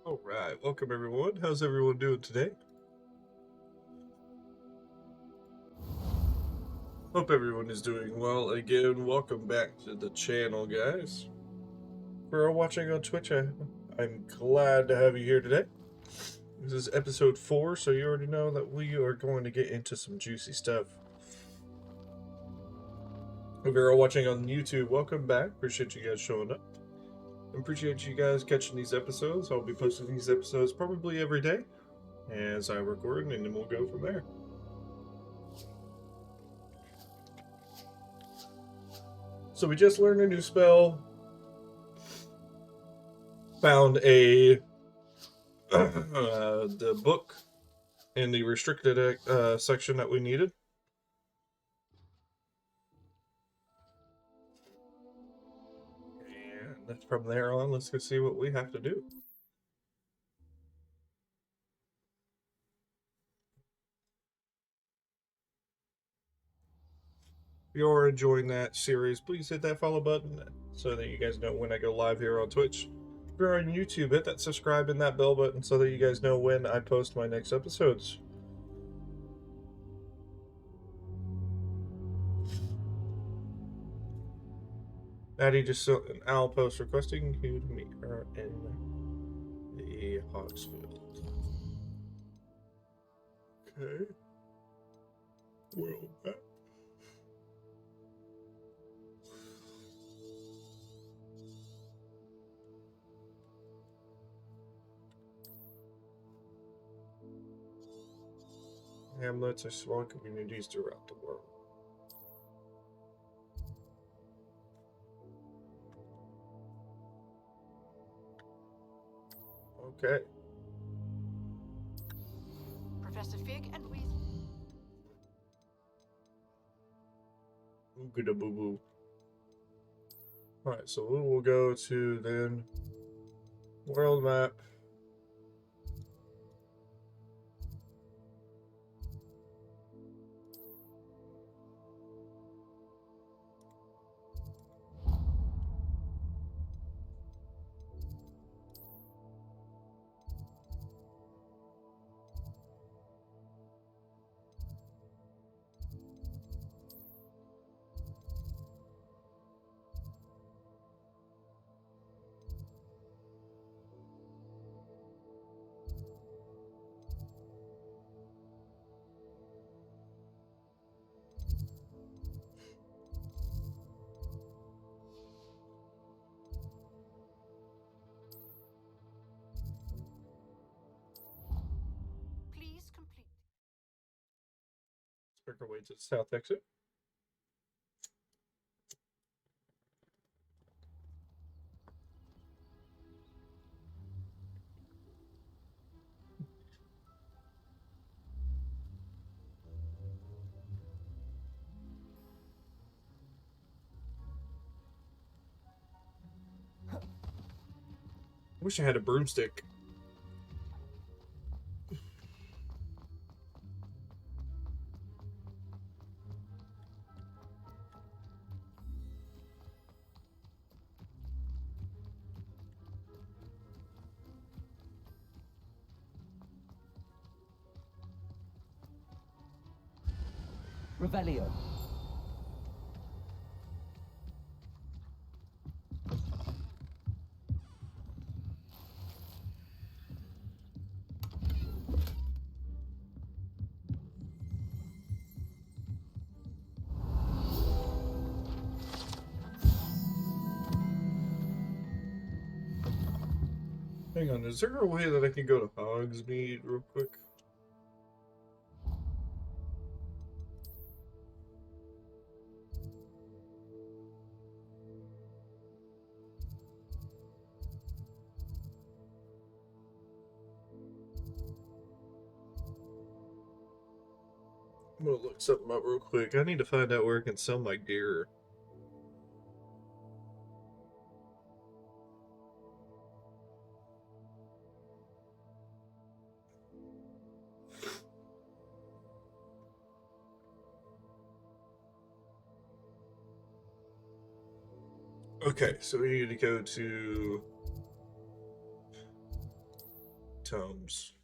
All right, welcome everyone. How's everyone doing today? Hope everyone is doing well. Again, welcome back to the channel, guys. For watching on Twitch, I'm glad to have you here today. This is episode 4, so you already know that we are going to get into some juicy stuff. If you're all watching on YouTube, welcome back. Appreciate you guys showing up. Appreciate you guys catching these episodes. I'll be posting these episodes probably every day as I record, and then we'll go from there. So we just learned a new spell. Found the book in the restricted section that we needed. And from there on, let's go see what we have to do. If you're enjoying that series, please hit that follow button so that you guys know when I go live here on Twitch. If you're on YouTube, hit that subscribe and that bell button so that you guys know when I post my next episodes. Maddie just sent an owl post requesting you to meet her in the Hogsfield. Okay. Well, hamlets are small communities throughout the world. Okay. Professor Fig and we. Oogada boo boo. Alright, so we will go to then world map. Please complete. Let's make our way to the south exit. I wish I had a broomstick. Revelio. Hang on, is there a way that I can go to Hogsmeade real quick? I'm gonna look something up real quick. I need to find out where I can sell my gear. Okay, so we need to go to tomes.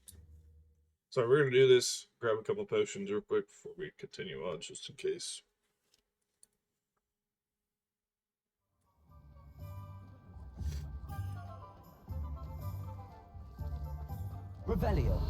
So we're going to do this, grab a couple potions real quick before we continue on, just in case. Revelio.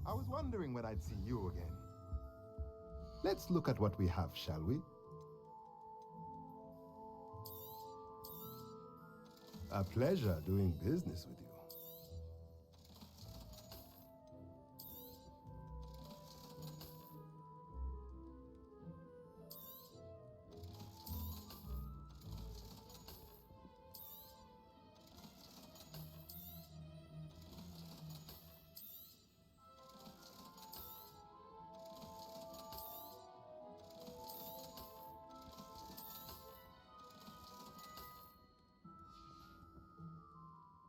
I was wondering when I'd see you again. Let's look at what we have, shall we? A pleasure doing business with you.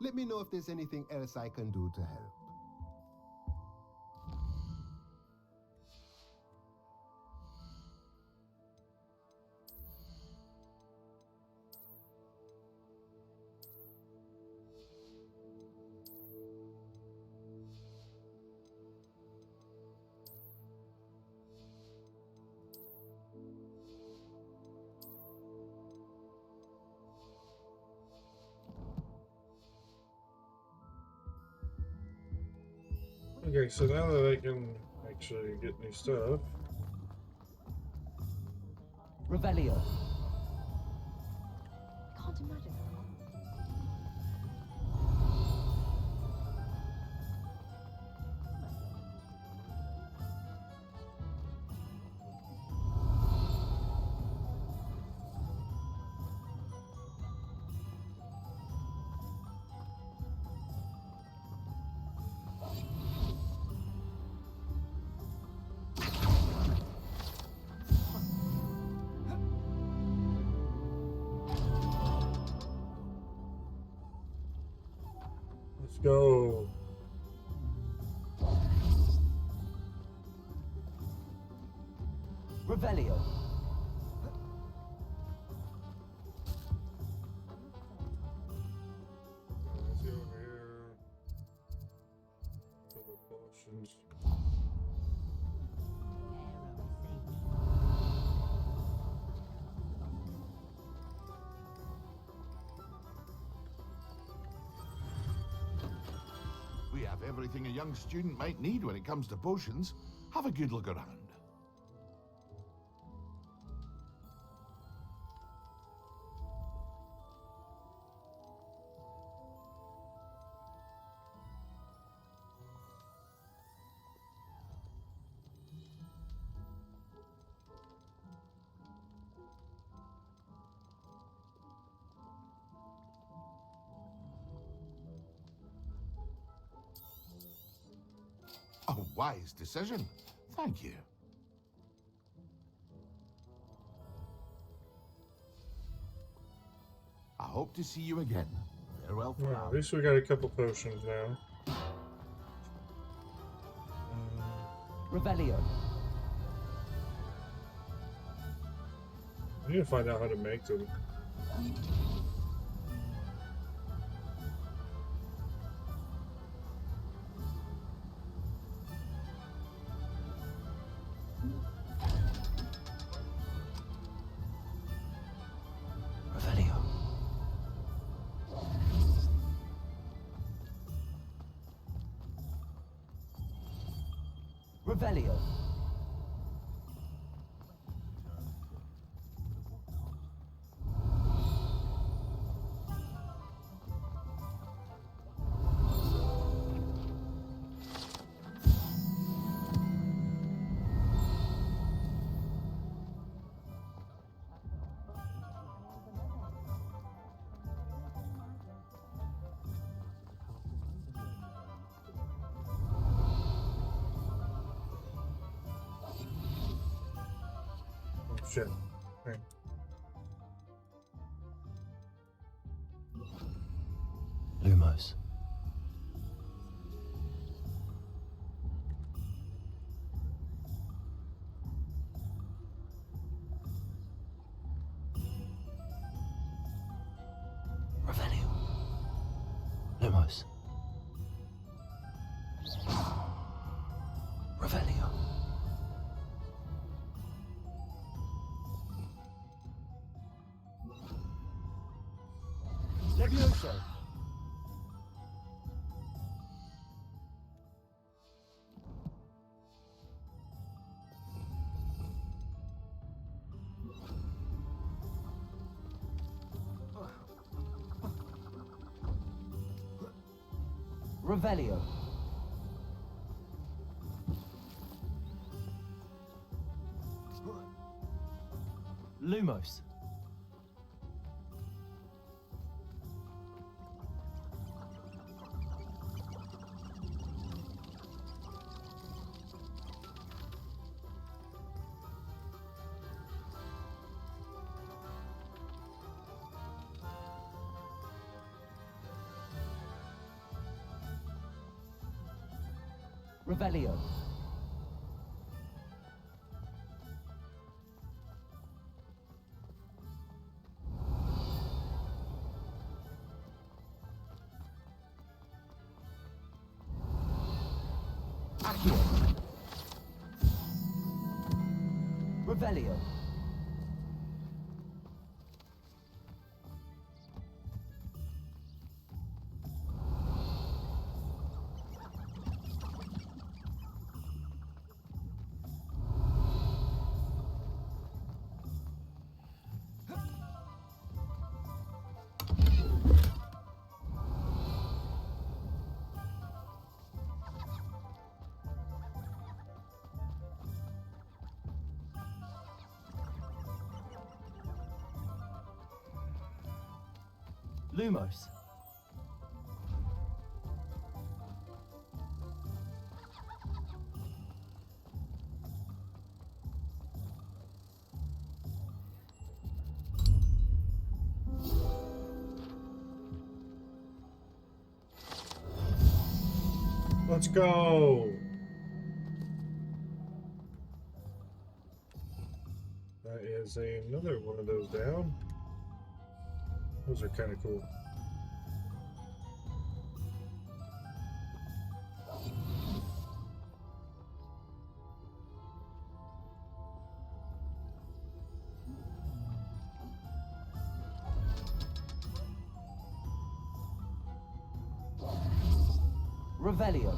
Let me know if there's anything else I can do to help. Okay, so now that I can actually get new stuff. Revelio. Can't imagine. Let's go. Revelio. Let's see over here. Couple potions. We have everything a young student might need when it comes to potions. Have a good look around. A wise decision. Thank you. I hope to see you again. Farewell for Well, now. at least we got a couple potions now. Revelio. I need to find out how to make them. Revelio. Revelio. shit. Right. Lumos. Revelio. Lumos. Revelio. Levioso. Revelio. Lumos. Revelio. Accio. Revelio. Lumos. Let's go. That is another one of those down. Those are kind of cool. Revelio.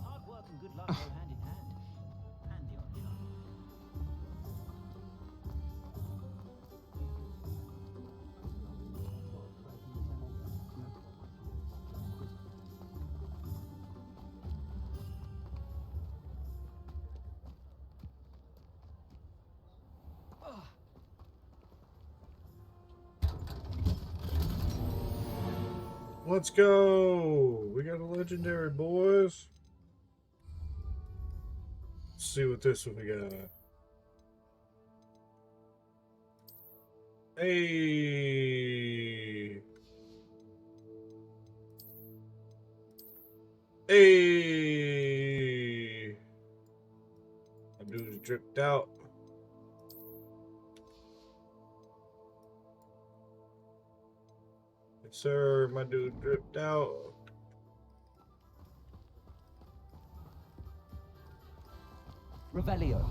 Hard work and good luck go hand in hand. And the odd job. Let's go. We got a legendary, boys. Let's see what this one we got. Hey. Hey. My dude's dripped out. Yes, sir. My dude dripped out. Revelio.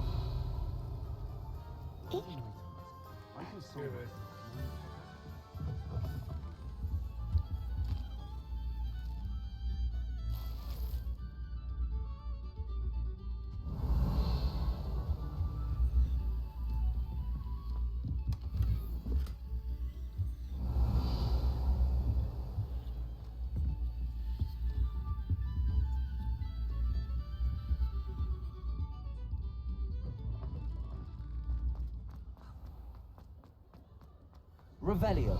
Revelio.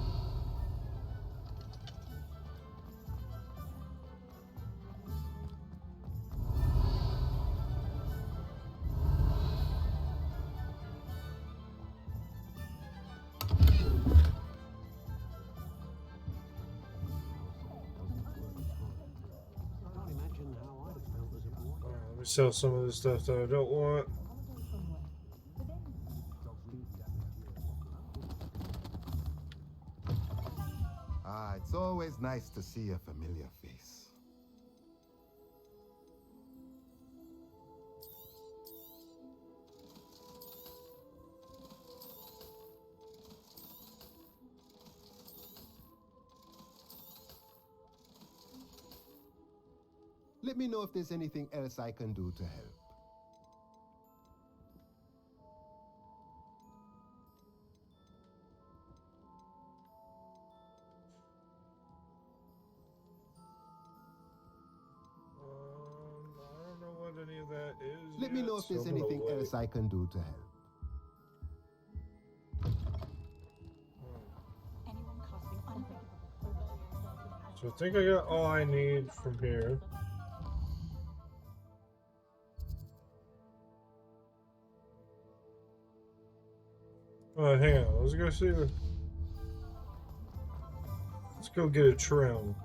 me sell some of the stuff that I don't want. Ah, it's always nice to see a familiar face. Let me know if there's anything else I can do to help. I don't know what any of that is. Let me know if there's anything else I can do to help. Anyone casting unthinkable. So I think I got all I need from here. Oh, hang on. Let's go see the... Let's go get a trim.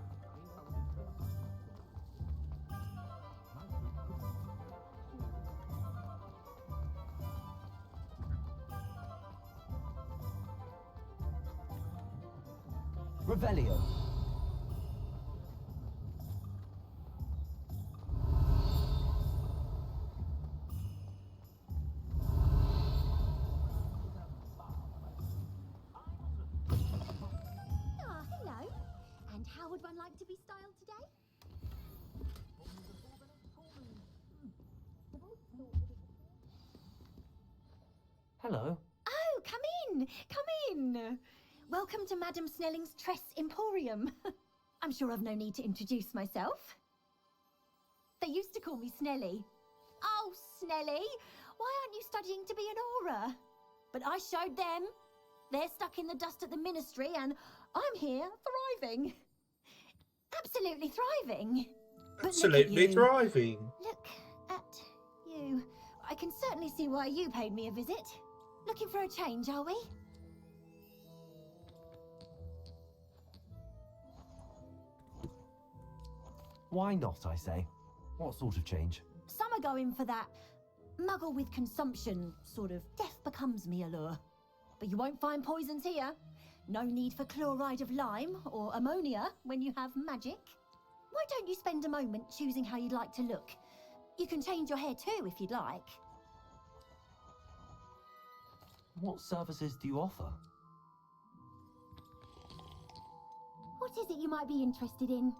Revelio. Ah, hello. And how would one like to be styled today? Hello. Oh, come in. Come in. Welcome to Madame Snelling's Tress Emporium. I'm sure I've no need to introduce myself. They used to call me Snelly. Oh, Snelly, why aren't you studying to be an aura? But I showed them. They're stuck in the dust at the ministry, and I'm here thriving. Absolutely thriving. But Absolutely look at you. thriving. Look at you. I can certainly see why you paid me a visit. Looking for a change, are we? Why not, I say? What sort of change? Some are going for that muggle with consumption, sort of death becomes me allure. But you won't find poisons here. No need for chloride of lime or ammonia when you have magic. Why don't you spend a moment choosing how you'd like to look? You can change your hair too if you'd like. What services do you offer? What is it you might be interested in?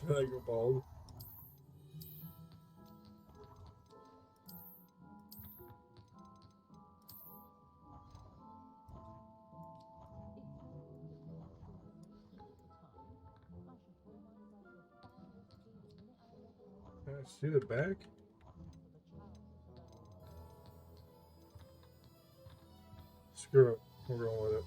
Should I go bald? Can I see the back? Screw it. We're going with it.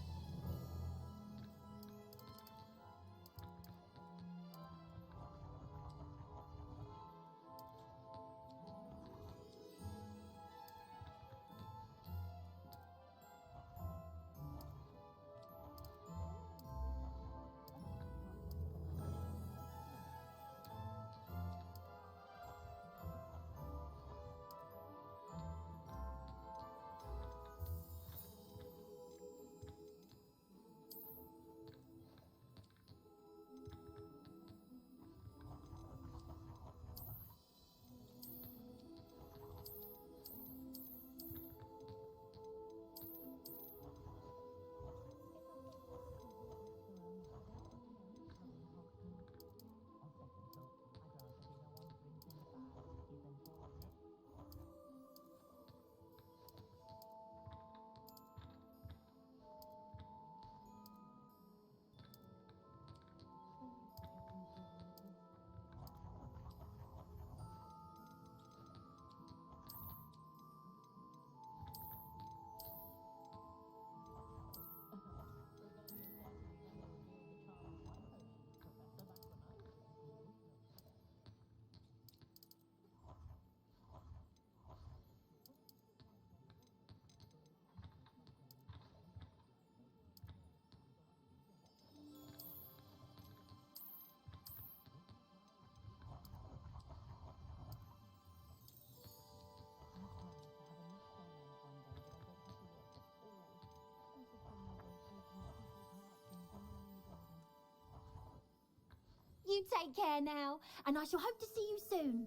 Take care now, and I shall hope to see you soon.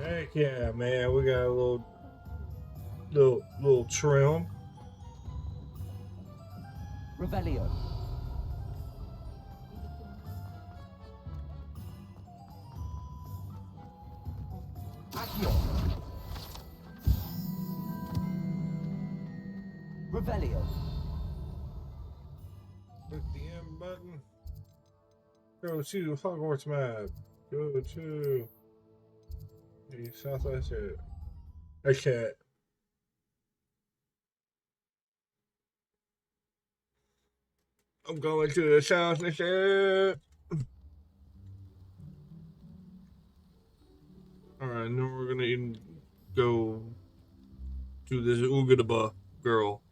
Heck yeah, man. We got a little trim. Revelio. Accio. Revelio. Click the M button. Go to Hogwarts map. Go to the southwest area. Okay. I'm going to the southwest area. Alright, and then we're gonna go to this Oogadaba girl.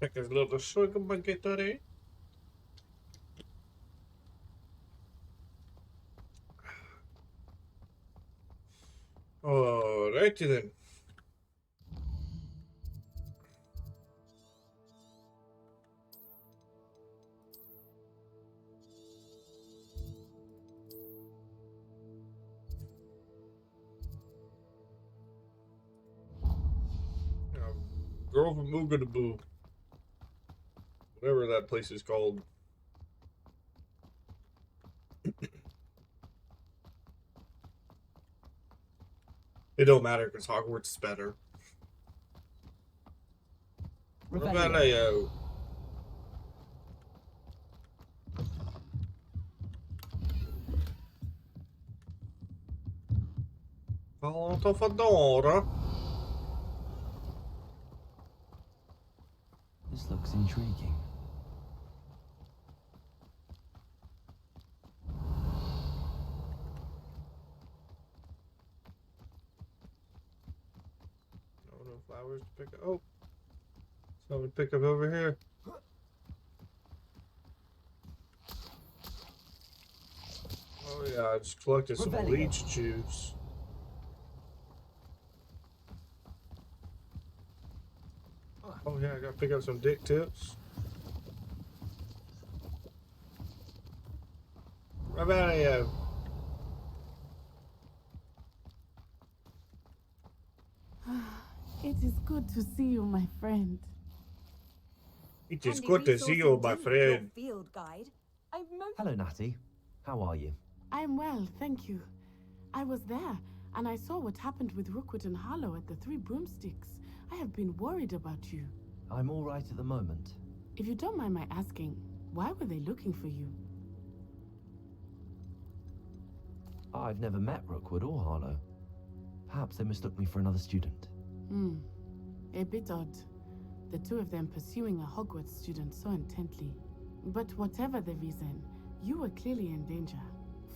Take a little swig of my Gatorade. Alrighty then. Girl from Oogadaboo. Whatever that place is called. It don't matter because Hogwarts is better. Revelio. Volta Fedora. This looks intriguing. No flowers to pick up. Oh, something to pick up over here. Oh yeah, I just collected some Revelio. leech juice. Oh yeah, I gotta pick up some dick tips. Revelio. It is good to see you, my friend. It is Handy good to resource see you, my indeed, friend. your field guide. I'm most Hello, Natty. How are you? I am well, thank you. I was there, and I saw what happened with Rookwood and Harlow at the Three Broomsticks. I have been worried about you. I'm all right at the moment. If you don't mind my asking, why were they looking for you? I've never met Rookwood or Harlow. Perhaps they mistook me for another student. A bit odd. The two of them pursuing a Hogwarts student so intently. But whatever the reason, you were clearly in danger.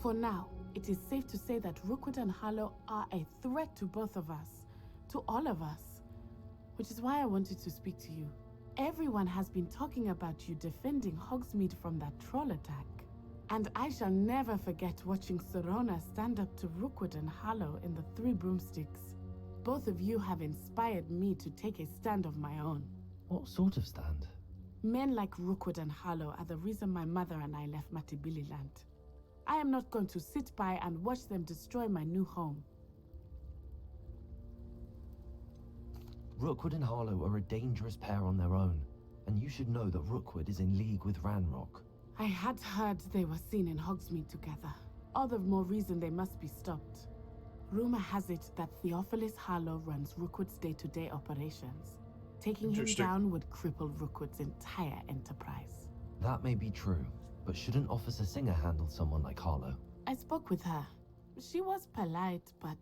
For now, it is safe to say that Rookwood and Harlow are a threat to both of us. To all of us. Which is why I wanted to speak to you. Everyone has been talking about you defending Hogsmeade from that troll attack. And I shall never forget watching Serona stand up to Rookwood and Harlow in the Three Broomsticks. Both of you have inspired me to take a stand of my own. What sort of stand? Men like Rookwood and Harlow are the reason my mother and I left Matibililand. I am not going to sit by and watch them destroy my new home. Rookwood and Harlow are a dangerous pair on their own, and you should know that Rookwood is in league with Ranrock. I had heard they were seen in Hogsmeade together. All the more reason they must be stopped. Rumor has it that Theophilus Harlow runs Rookwood's day-to-day operations. Taking him Interesting. down would cripple Rookwood's entire enterprise. That may be true, but shouldn't Officer Singer handle someone like Harlow? I spoke with her. She was polite, but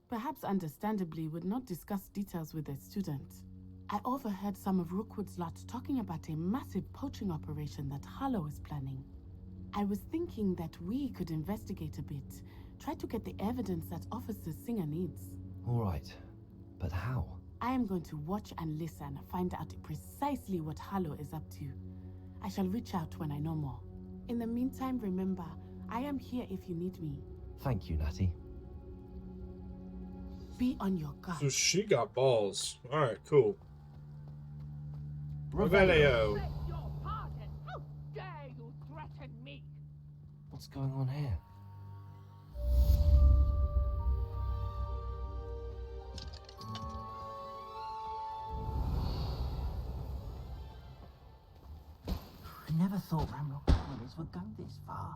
perhaps understandably would not discuss details with a student. I overheard some of Rookwood's lot talking about a massive poaching operation that Harlow is planning. I was thinking that we could investigate a bit, try to get the evidence that Officer Singer needs. All right, but how? I am going to watch and listen, find out precisely what Harlow is up to. I shall reach out when I know more. In the meantime, remember, I am here if you need me. Thank you, Natty. Be on your guard. So she got balls. Alright, cool. Revelio. Beg your pardon. How dare you threaten me? What's going on here? I never thought Ramrock Quarries would go this far.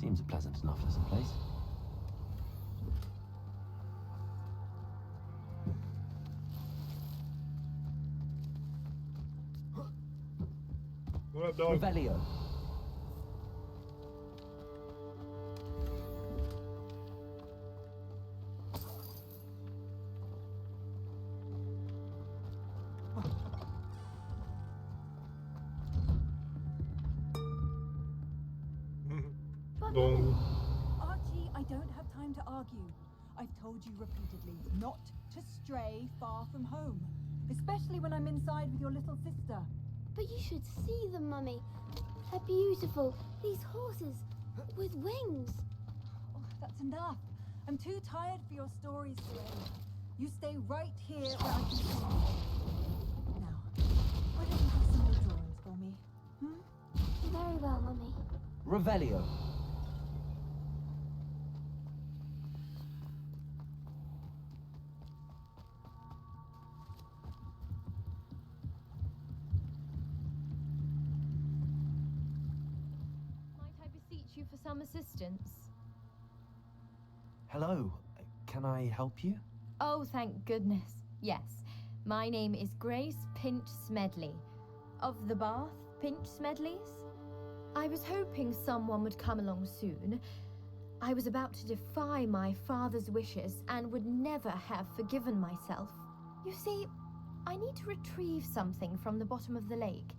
Seems a pleasant enough little place. What up, dog? Revelio. Boom. Archie, I don't have time to argue. I've told you repeatedly not to stray far from home, especially when I'm inside with your little sister. But you should see them, Mummy. They're beautiful. These horses with wings. Oh, that's enough. I'm too tired for your stories, Slade. You stay right here where I can see you. Now, why don't you do some more drawings for me? Very well, Mummy. Revelio. Might I beseech you for some assistance? Hello. Can I help you? Oh, thank goodness. Yes. My name is Grace Pinch Smedley. Of the Bath Pinch Smedleys? I was hoping someone would come along soon. I was about to defy my father's wishes and would never have forgiven myself. You see, I need to retrieve something from the bottom of the lake.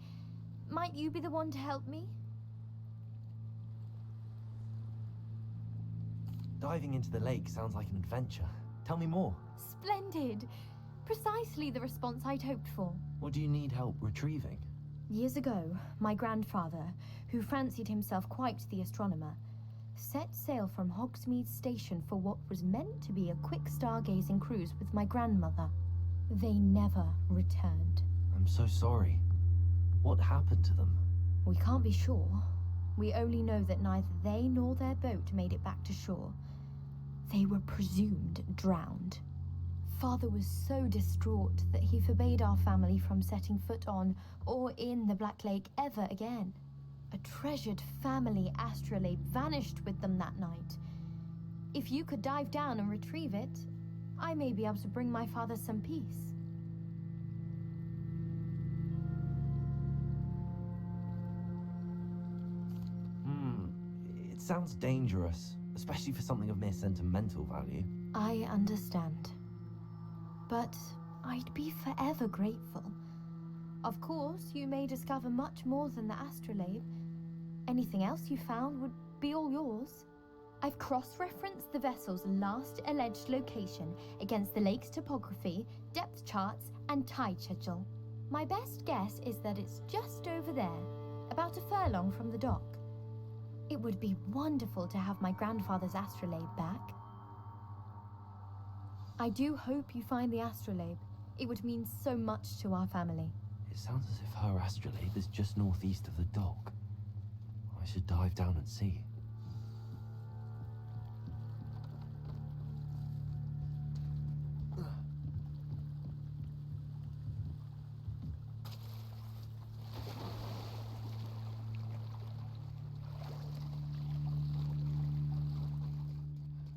Might you be the one to help me? Diving into the lake sounds like an adventure. Tell me more. Splendid! Precisely the response I'd hoped for. What do you need help retrieving? Years ago, my grandfather, who fancied himself quite the astronomer, set sail from Hogsmeade Station for what was meant to be a quick stargazing cruise with my grandmother. They never returned. I'm so sorry. What happened to them? We can't be sure. We only know that neither they nor their boat made it back to shore. They were presumed drowned. Father was so distraught that he forbade our family from setting foot on or in the Black Lake ever again. A treasured family astrolabe vanished with them that night. If you could dive down and retrieve it, I may be able to bring my father some peace. It sounds dangerous, especially for something of mere sentimental value. I understand. But I'd be forever grateful. Of course, you may discover much more than the astrolabe. Anything else you found would be all yours. I've cross-referenced the vessel's last alleged location against the lake's topography, depth charts, and tide schedule. My best guess is that it's just over there, about a furlong from the dock. It would be wonderful to have my grandfather's astrolabe back. I do hope you find the astrolabe. It would mean so much to our family. It sounds as if her astrolabe is just northeast of the dock. I should dive down and see.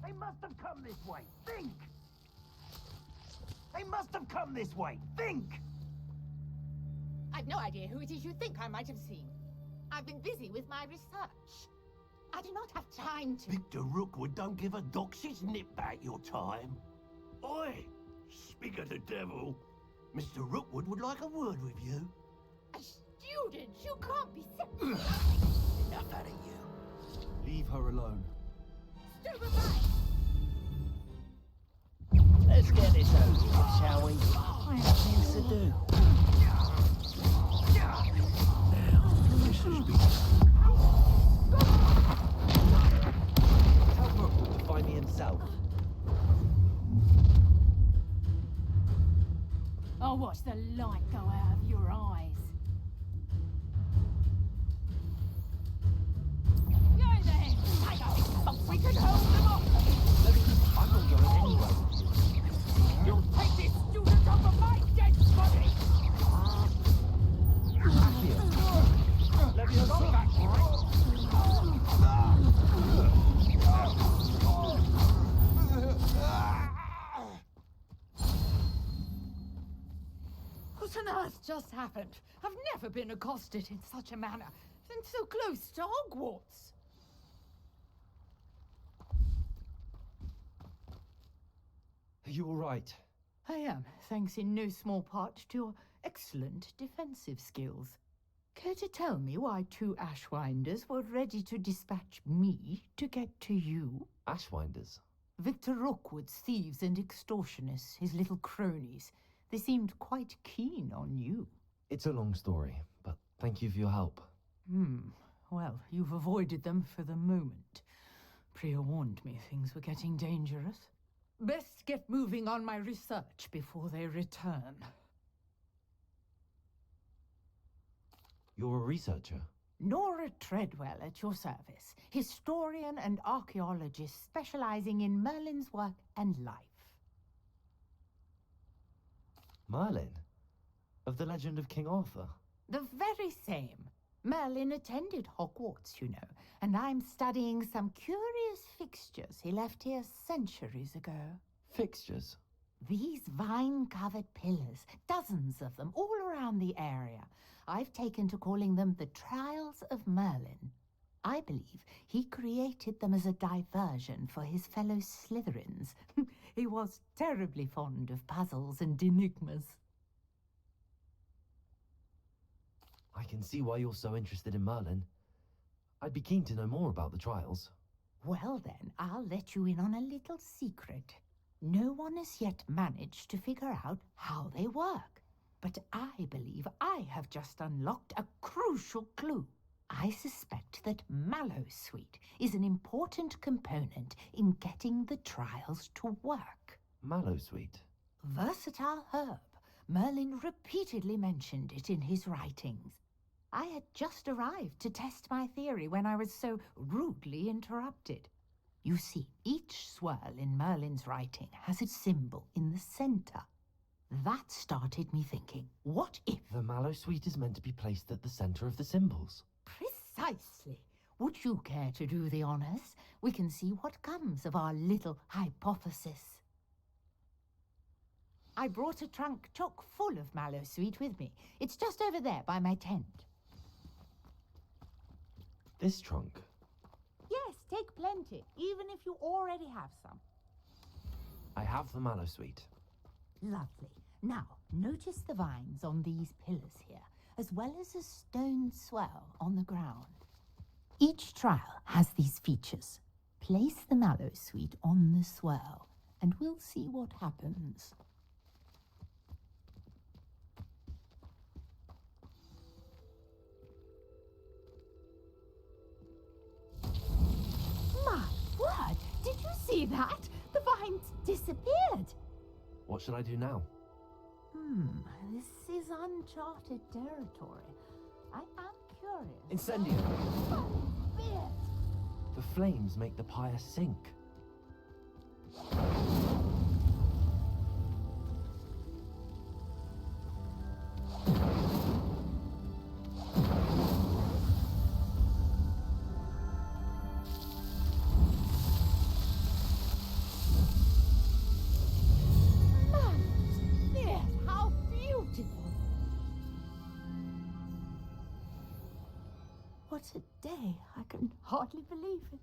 They must have come this way. Think! They must have come this way. Think! I've no idea who it is you think I might have seen. I've been busy with my research. I do not have time to. Victor Rookwood don't give a doxy's nip back your time. Oi! Speak of the devil. Mr. Rookwood would like a word with you. A student? You can't be so. Enough out of you. Leave her alone. Stupid bite! Let's get this over with, shall we? I have things to do. Now, this has been... Tell Rookwood to find me himself. I'll watch the light go out of your eyes. Go then! Take up his box, we can hold them off! I'm not going anywhere. You'll take this student off of my dead body! Accio. Let me alone. What on earth just happened? I've never been accosted in such a manner, and so close to Hogwarts. Are you all right? I am, thanks in no small part to your excellent defensive skills. Care to tell me why 2 Ashwinders were ready to dispatch me to get to you? Ashwinders? Victor Rookwood's thieves and extortionists, his little cronies. They seemed quite keen on you. It's a long story, but thank you for your help. Well, you've avoided them for the moment. Priya warned me things were getting dangerous. Best get moving on my research before they return. You're a researcher? Nora Treadwell at your service, historian and archaeologist specializing in Merlin's work and life. Merlin? Of the legend of King Arthur? The very same. Merlin attended Hogwarts, you know, and I'm studying some curious fixtures he left here centuries ago. Fixtures? These vine-covered pillars, dozens of them, all around the area. I've taken to calling them the Trials of Merlin. I believe he created them as a diversion for his fellow Slytherins. He was terribly fond of puzzles and enigmas. I can see why you're so interested in Merlin. I'd be keen to know more about the trials. Well then, I'll let you in on a little secret. No one has yet managed to figure out how they work. But I believe I have just unlocked a crucial clue. I suspect that Mallowsweet is an important component in getting the trials to work. Mallowsweet? Versatile herb. Merlin repeatedly mentioned it in his writings. I had just arrived to test my theory when I was so rudely interrupted. You see, each swirl in Merlin's writing has its symbol in the center. That started me thinking, what if... The Mallowsweet is meant to be placed at the center of the symbols. Precisely. Would you care to do the honors? We can see what comes of our little hypothesis. I brought a trunk chock full of Mallowsweet with me. It's just over there by my tent. This trunk? Yes, take plenty, even if you already have some. I have the Mallowsweet. Lovely. Now, notice the vines on these pillars here, as well as a stone swell on the ground. Each trial has these features. Place the Mallowsweet on the swell, and we'll see what happens. My word! Did you see that? The vines disappeared! What should I do now? This is uncharted territory. I am curious. Incendio! Oh, fierce! The flames make the pyre sink. What a day. I can hardly believe it.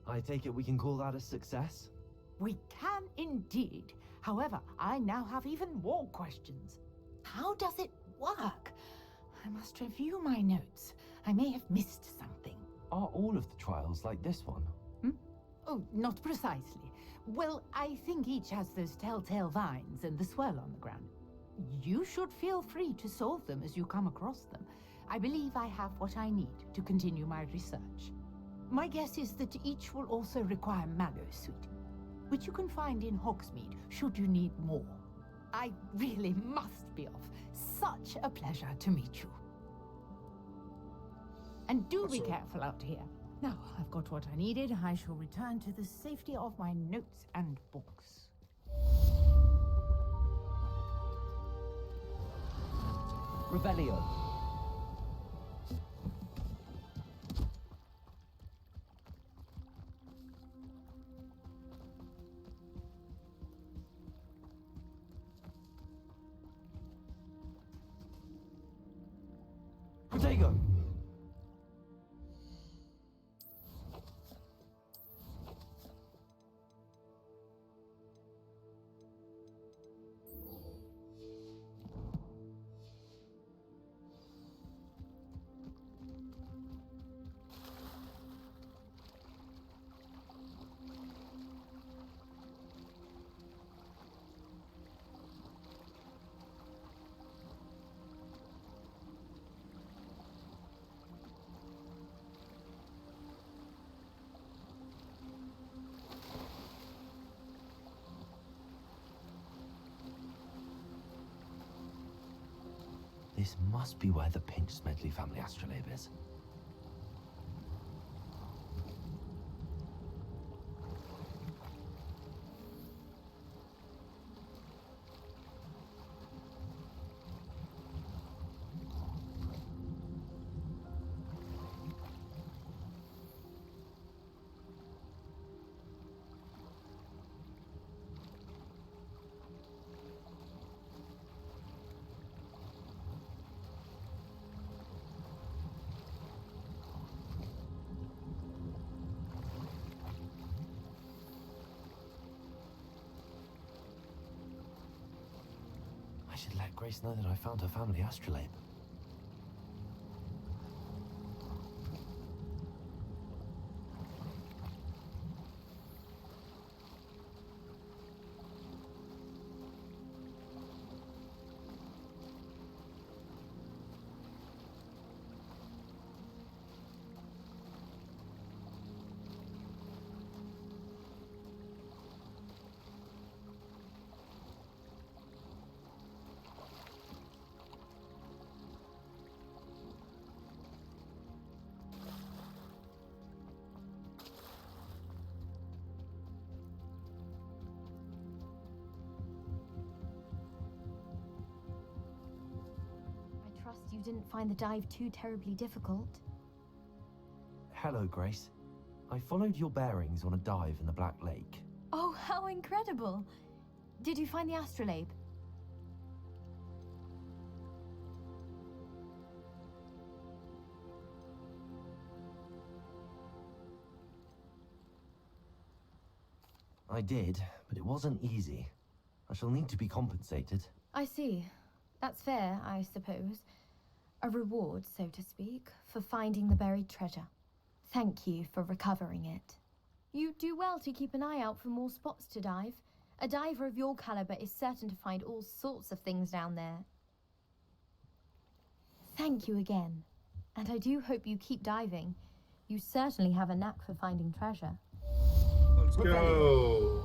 I take it we can call that a success? We can indeed. However, I now have even more questions. How does it work? I must review my notes. I may have missed something. Are all of the trials like this one? Oh, not precisely. Well, I think each has those telltale vines and the swirl on the ground. You should feel free to solve them as you come across them. I believe I have what I need to continue my research. My guess is that each will also require Mallowsweet, which you can find in Hogsmeade should you need more. I really must be off. Such a pleasure to meet you. And do be careful out here. Now, I've got what I needed. I shall return to the safety of my notes and books. Revelio. Protego. This must be where the Pinch Smedley family astrolabe is. I should let Grace know that I found her family astrolabe. I trust you didn't find the dive too terribly difficult. Hello, Grace. I followed your bearings on a dive in the Black Lake. Oh, how incredible! Did you find the astrolabe? I did, but it wasn't easy. I shall need to be compensated. I see. That's fair, I suppose. A reward, so to speak, for finding the buried treasure. Thank you for recovering it. You do well to keep an eye out for more spots to dive. A diver of your caliber is certain to find all sorts of things down there. Thank you again. And I do hope you keep diving. You certainly have a knack for finding treasure. Let's go.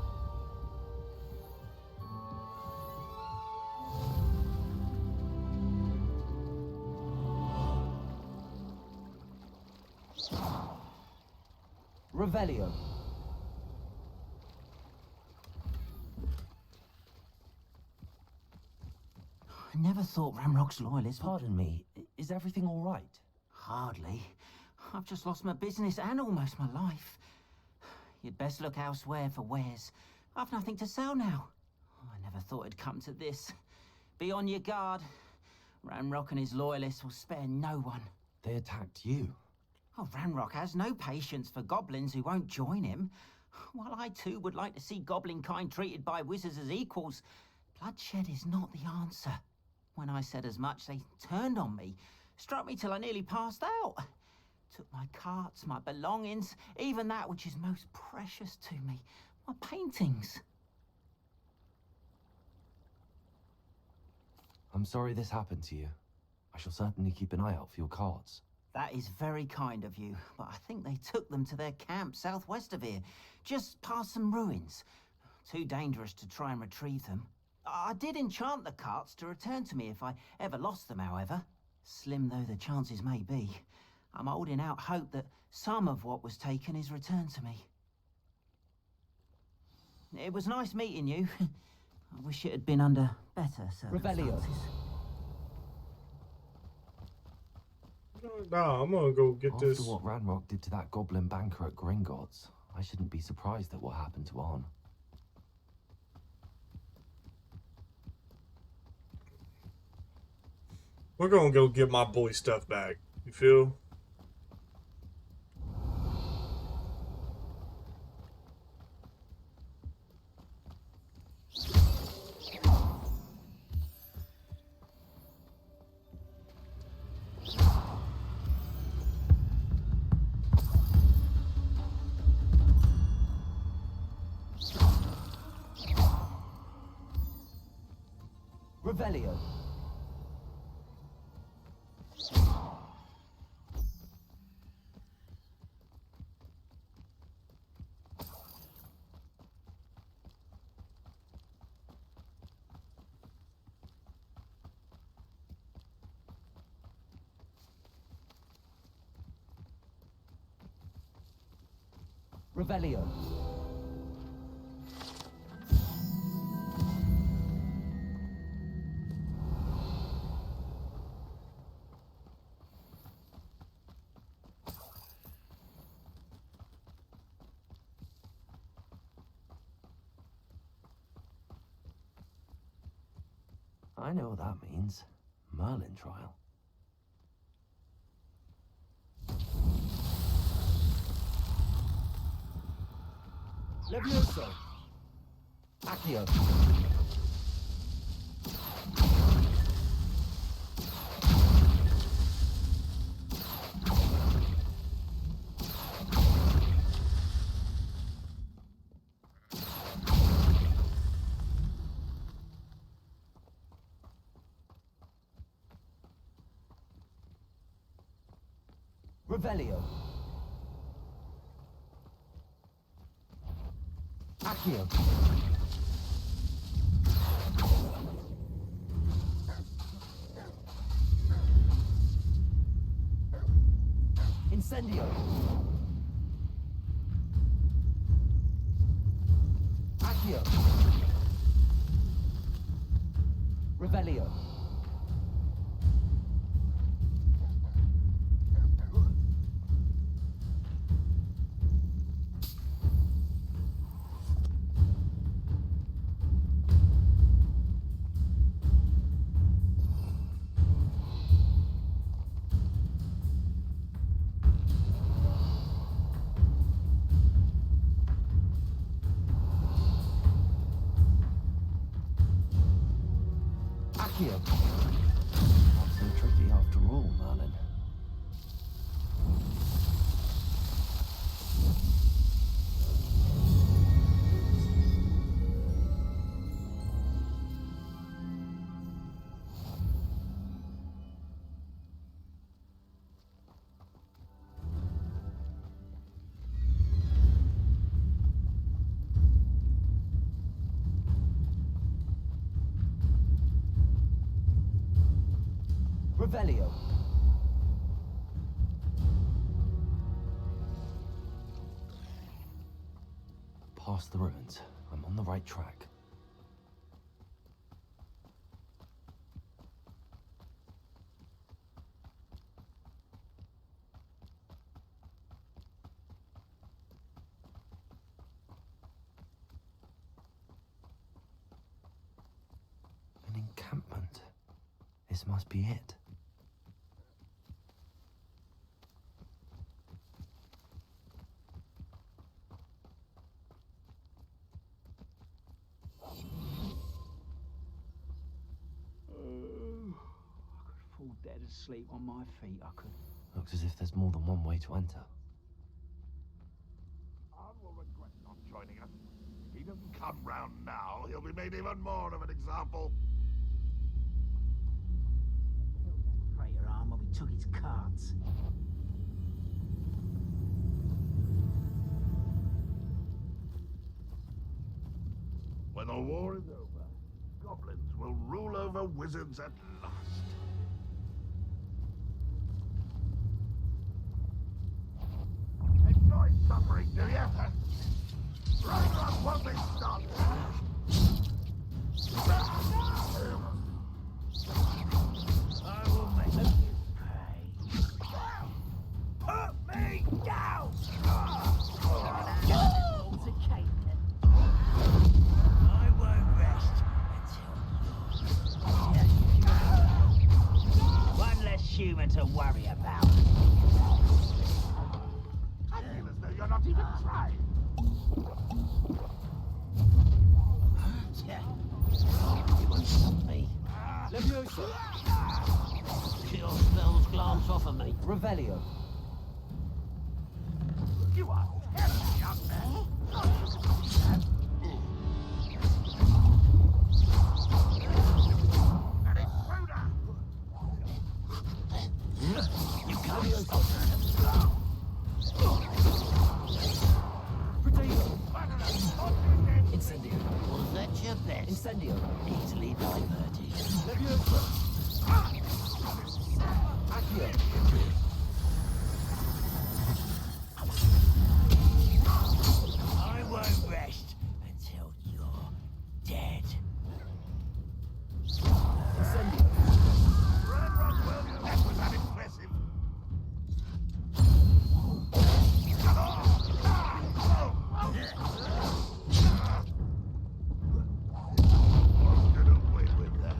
Revelio. I never thought Ramrock's loyalists would... Pardon me, is everything all right? Hardly. I've just lost my business and almost my life. You'd best look elsewhere for wares. I've nothing to sell now. Never thought it'd come to this. Be on your guard. Ranrock and his loyalists will spare no one. They attacked you. Oh, Ranrock has no patience for goblins who won't join him. While I too would like to see goblin kind treated by wizards as equals, bloodshed is not the answer. When I said as much, they turned on me, struck me till I nearly passed out. Took my carts, my belongings, even that which is most precious to me, my paintings. I'm sorry this happened to you. I shall certainly keep an eye out for your cards. That is very kind of you, but I think they took them to their camp southwest of here, just past some ruins. Too dangerous to try and retrieve them. I did enchant the carts to return to me if I ever lost them, however. Slim though the chances may be, I'm holding out hope that some of what was taken is returned to me. It was nice meeting you. I wish it had been under better circumstances. Revelio. Nah, I'm gonna go get After this. what Ranrock did to that goblin banker at Gringotts, I shouldn't be surprised at what happened to Arn. We're gonna go get my boy stuff back. You feel? Revelio. Revelio. I know what that means. Merlin trial. Levioso. Accio. Revelio. Accio. Incendio. Accio. Revelio. Accio. Not so tricky after all, Merlin. Revelio. Past the ruins. I'm on the right track. This must be it. Fall dead asleep on my feet, I could. Looks as if there's more than one way to enter. Arn will regret not joining us. If he doesn't come round now, he'll be made even more of an example. Killed that traitor Arn when we took his cards. When the war is over, goblins will rule over wizards at last. Enjoy suffering, do you? Ragnarok won't be stopped. I will make you pay. Put me down! I won't rest until one less human to worry about. I feel as though you're not even trying. You won't stop me. Leviosa! Kill spells glance off of me. Revelio! You are terribly young man. An intruder! You can't Incendio! Was that your best? Incendio! Easily diverted. Leviosa! Accio! I won't rest until you're dead. Incendio! That was unimpressive. Get away with that.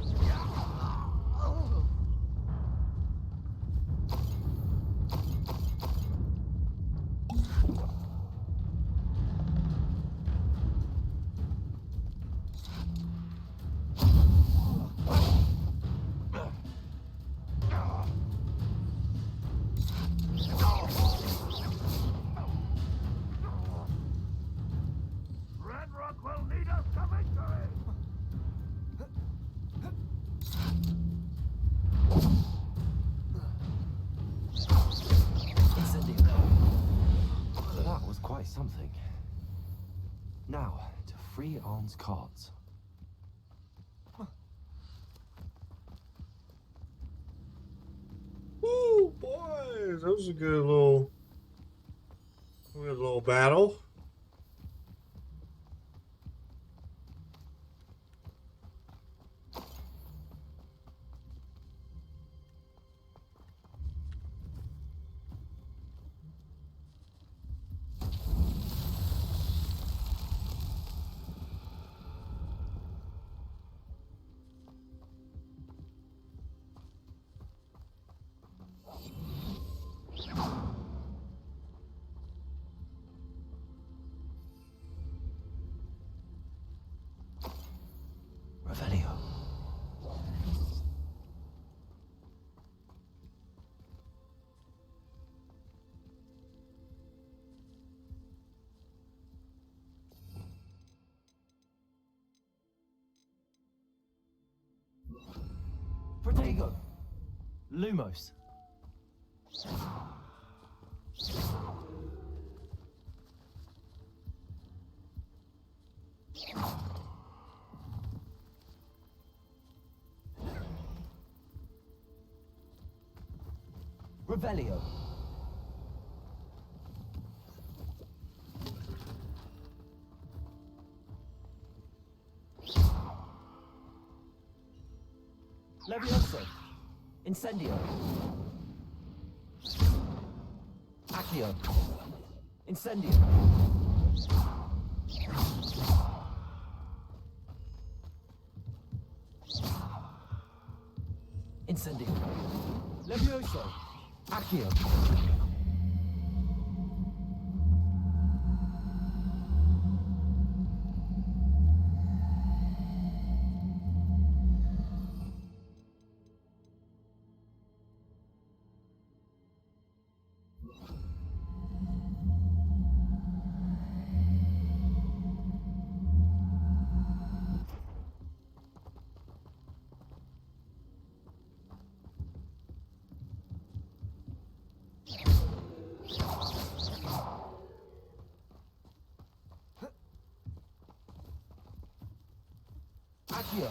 Ragnarok will lead us to victory. Incendio! That was quite something. Now, to free Arn's cards. Woo, boys! That was a good little battle. Revelio. Protego. Lumos. Revelio. Levioso. Incendio. Accio. Incendio. Incendio. Levioso. Accio. Accio.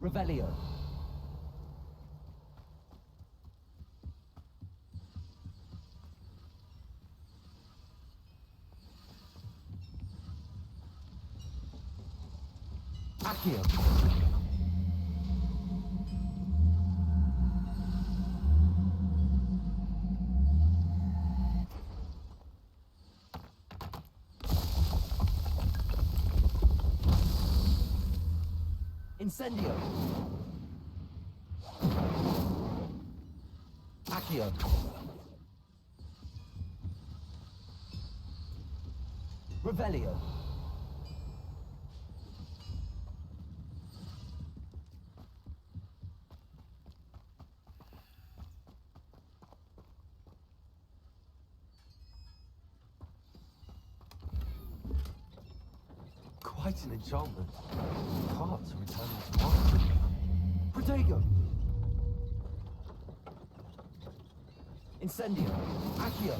Revelio. Accio. Incendio. Accio. Revelio. Quite an enchantment. Parts are returning to life. Protego. Incendio. Accio.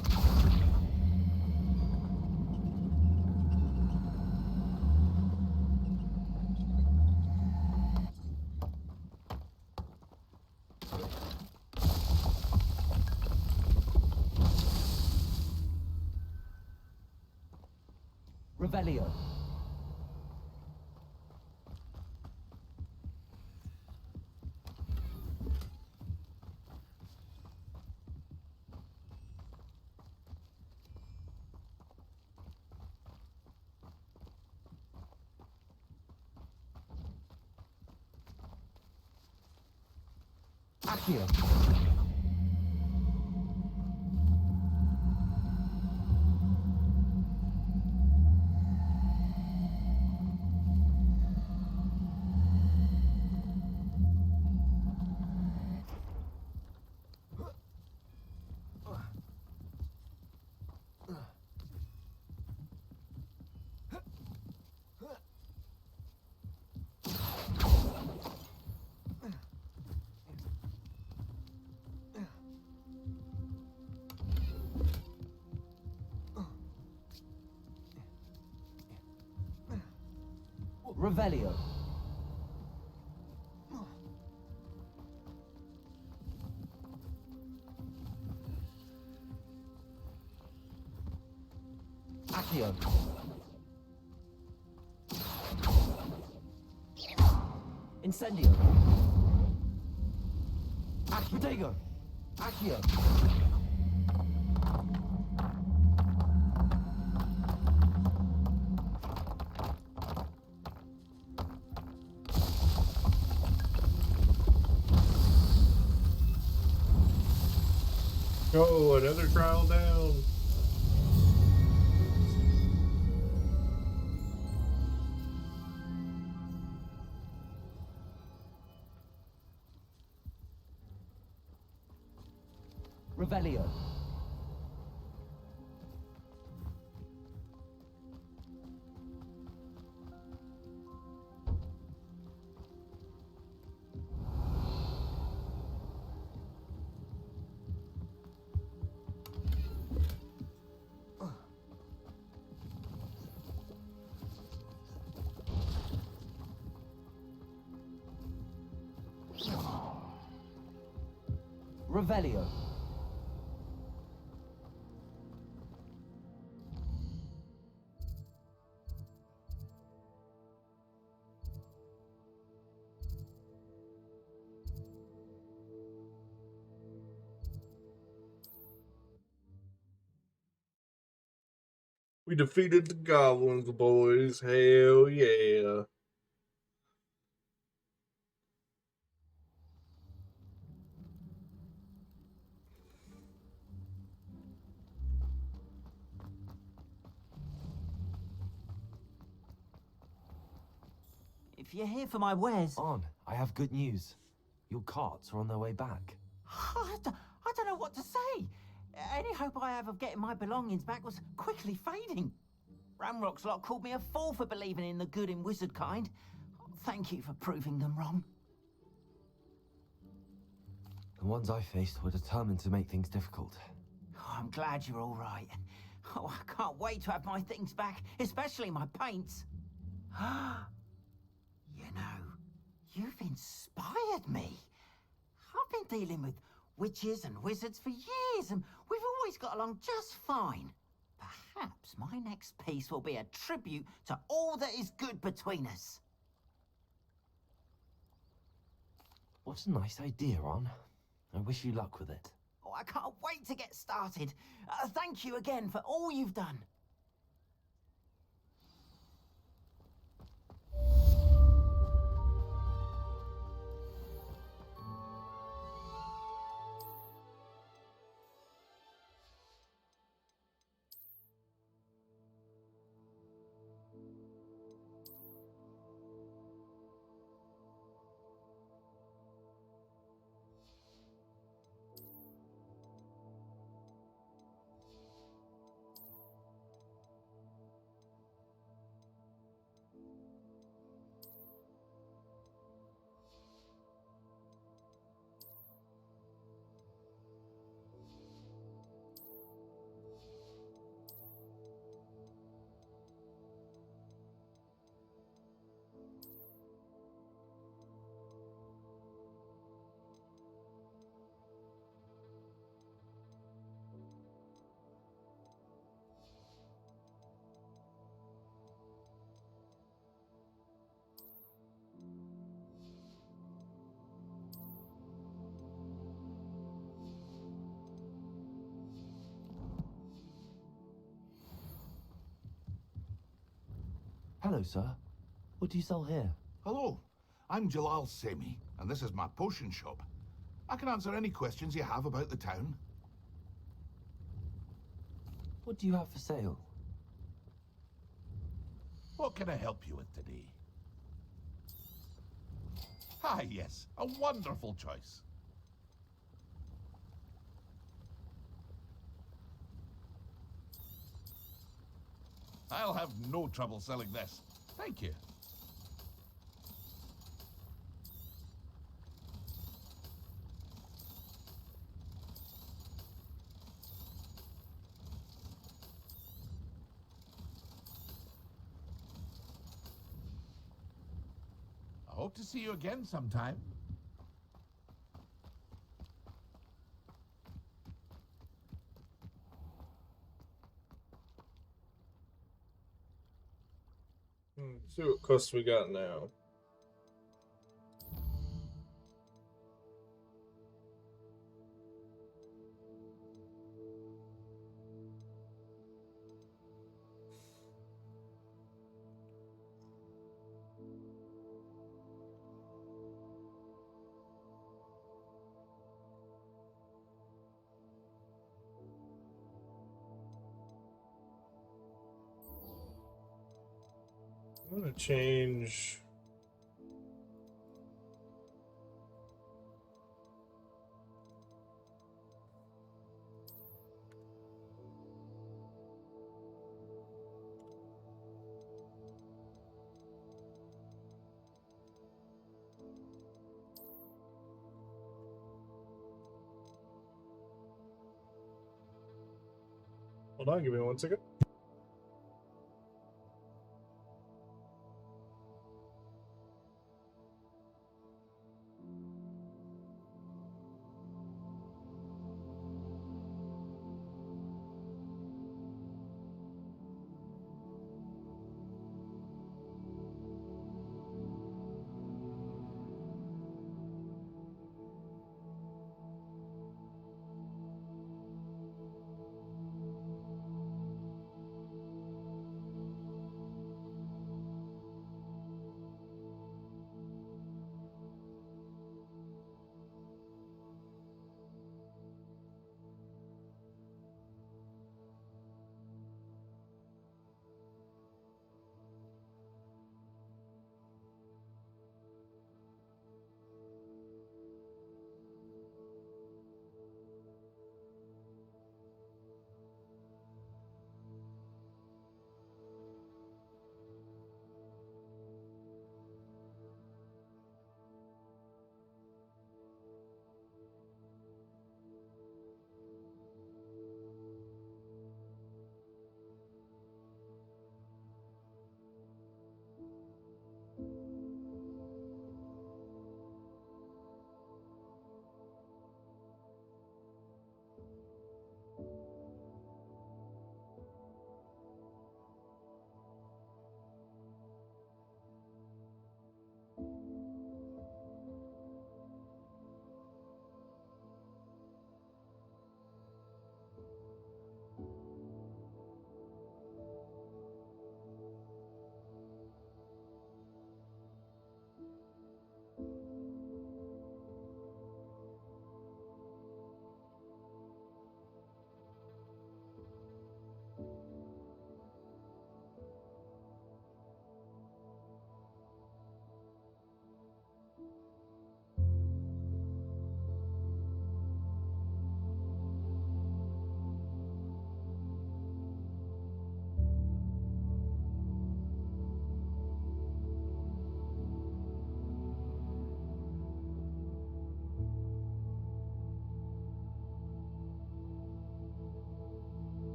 Revelio. Accio. Revelio. Accio. Incendio. Protego. Accio. Oh, another trial down. Revelio. Revelio. We defeated the goblins, boys. Hell yeah. If you're here for my wares... On, I have good news. Your carts are on their way back. I don't know what to say. Any hope I have of getting my belongings back was quickly fading. Ramrock's lot called me a fool for believing in the good in wizard kind. Thank you for proving them wrong. The ones I faced were determined to make things difficult. Oh, I'm glad you're all right. Oh, I can't wait to have my things back, especially my paints. You know, you've inspired me. I've been dealing with witches and wizards for years, and we've always got along just fine. Perhaps my next piece will be a tribute to all that is good between us. What a nice idea, Ron. I wish you luck with it. Oh, I can't wait to get started. Thank you again for all you've done. Hello, sir. What do you sell here? Hello, I'm Jalal Semi, and this is my potion shop. I can answer any questions you have about the town. What do you have for sale? What can I help you with today? Ah, yes, a wonderful choice. I'll have no trouble selling this. Thank you. I hope to see you again sometime. See what quests we got now. I'm gonna change. Hold on, give me 1 second.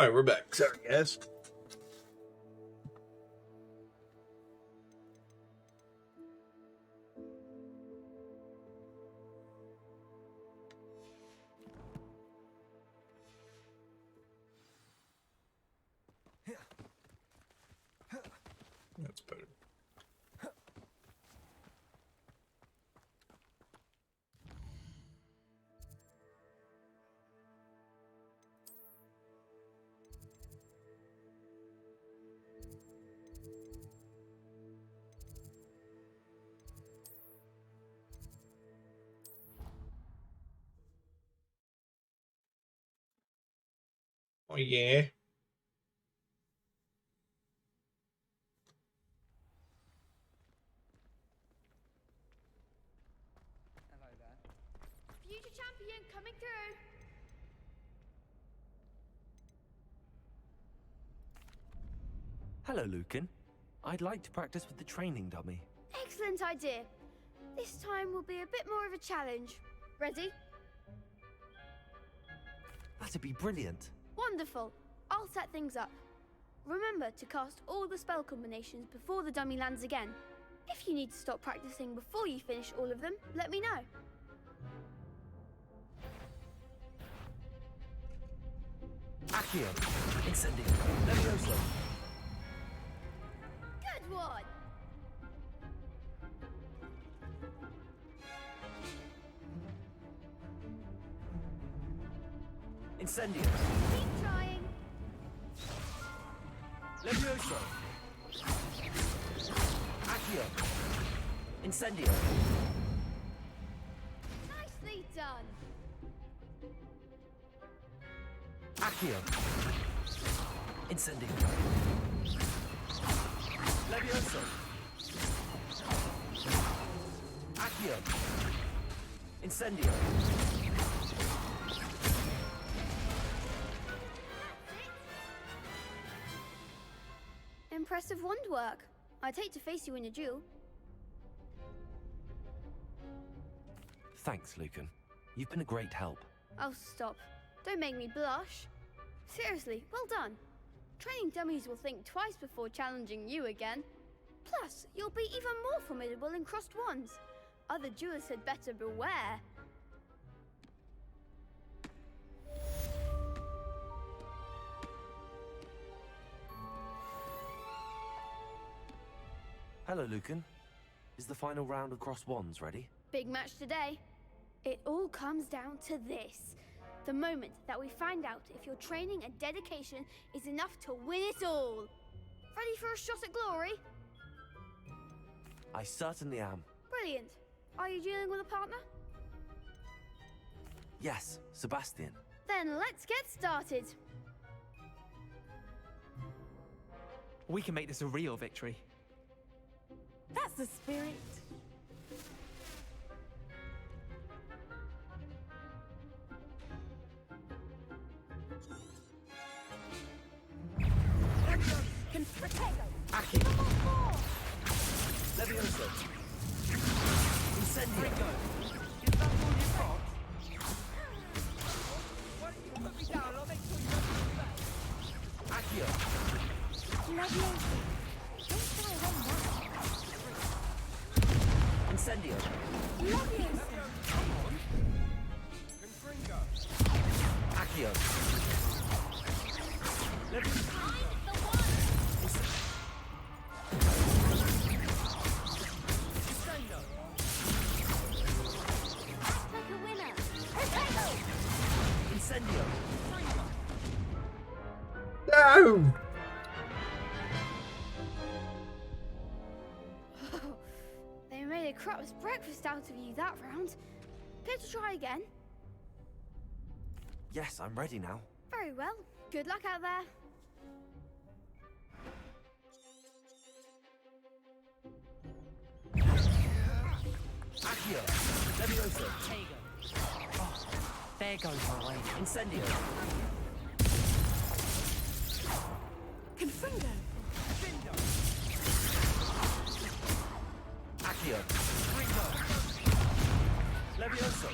Alright, we're back. Sorry, guys. That's better. Oh yeah. Hello there. Future champion coming through. Hello, Lucan. I'd like to practice with the training dummy. Excellent idea. This time will be a bit more of a challenge. Ready? That'd be brilliant. Wonderful. I'll set things up. Remember to cast all the spell combinations before the dummy lands again. If you need to stop practicing before you finish all of them, let me know. Accio. Incendio. Levioso. Good one. Incendio. Keep trying. Levioso. Accio. Incendio. Nicely done. Accio. Incendio. Levioso. Accio. Incendio. Impressive wand work. I'd hate to face you in a duel. Thanks, Lucan. You've been a great help. Oh, stop. Don't make me blush. Seriously, well done. Training dummies will think twice before challenging you again. Plus, you'll be even more formidable in crossed wands. Other duelists had better beware. Hello, Lucan. Is the final round of crossed wands ready? Big match today. It all comes down to this. The moment that we find out if your training and dedication is enough to win it all. Ready for a shot at glory? I certainly am. Brilliant. Are you dealing with a partner? Yes, Sebastian. Then let's get started. We can make this a real victory. That's the spirit. Aki. Levioso. Incendio. Is that all you've got? Why don't you put me down? I'll make sure you don't do that. Accio. Levioso. Don't try one now. Incendio. Levioso. Accio. Levioso. Incendio. No! They made a crap's breakfast out of you that round. Care to try again? Yes, I'm ready now. Very well. Good luck out there. Accio. Levioso. There you go. Oh, there goes my way. Incendio. Confringo. Accio. Levioso.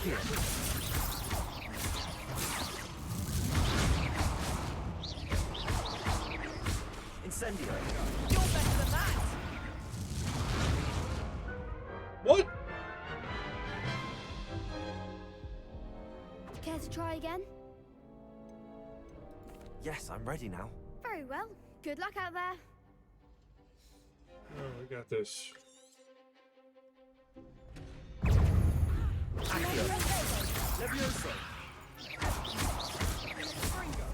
Accio. Incendio. You're better than that! What? Care to try again? Yes, I'm ready now. Very well. Good luck out there. Oh, we got this. Accio. Levioso! Fringo!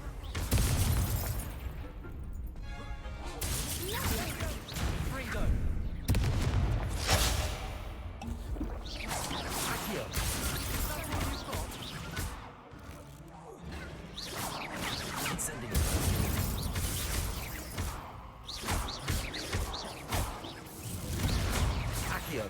Accio. Incendio. Accio.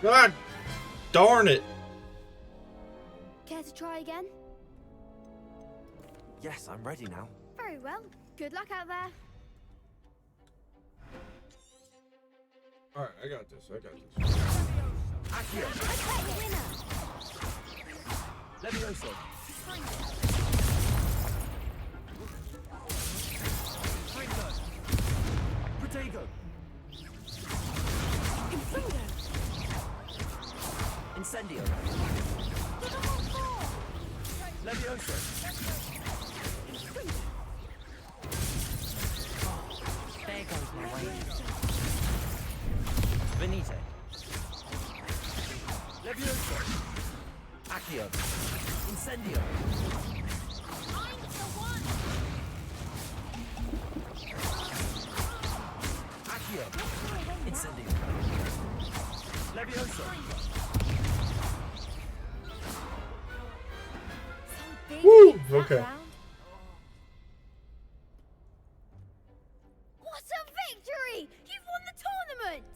God darn it. Care to try again? Yes, I'm ready now. Very well. Good luck out there. Alright, I got this. I got this. Accio. Levioso. Protego. Incendio. Levioso. There goes my way. Benito. Levioso. Accio. Incendio. Accio. Incendio. Levioso. Woo! Okay. What a victory! You've won the tournament!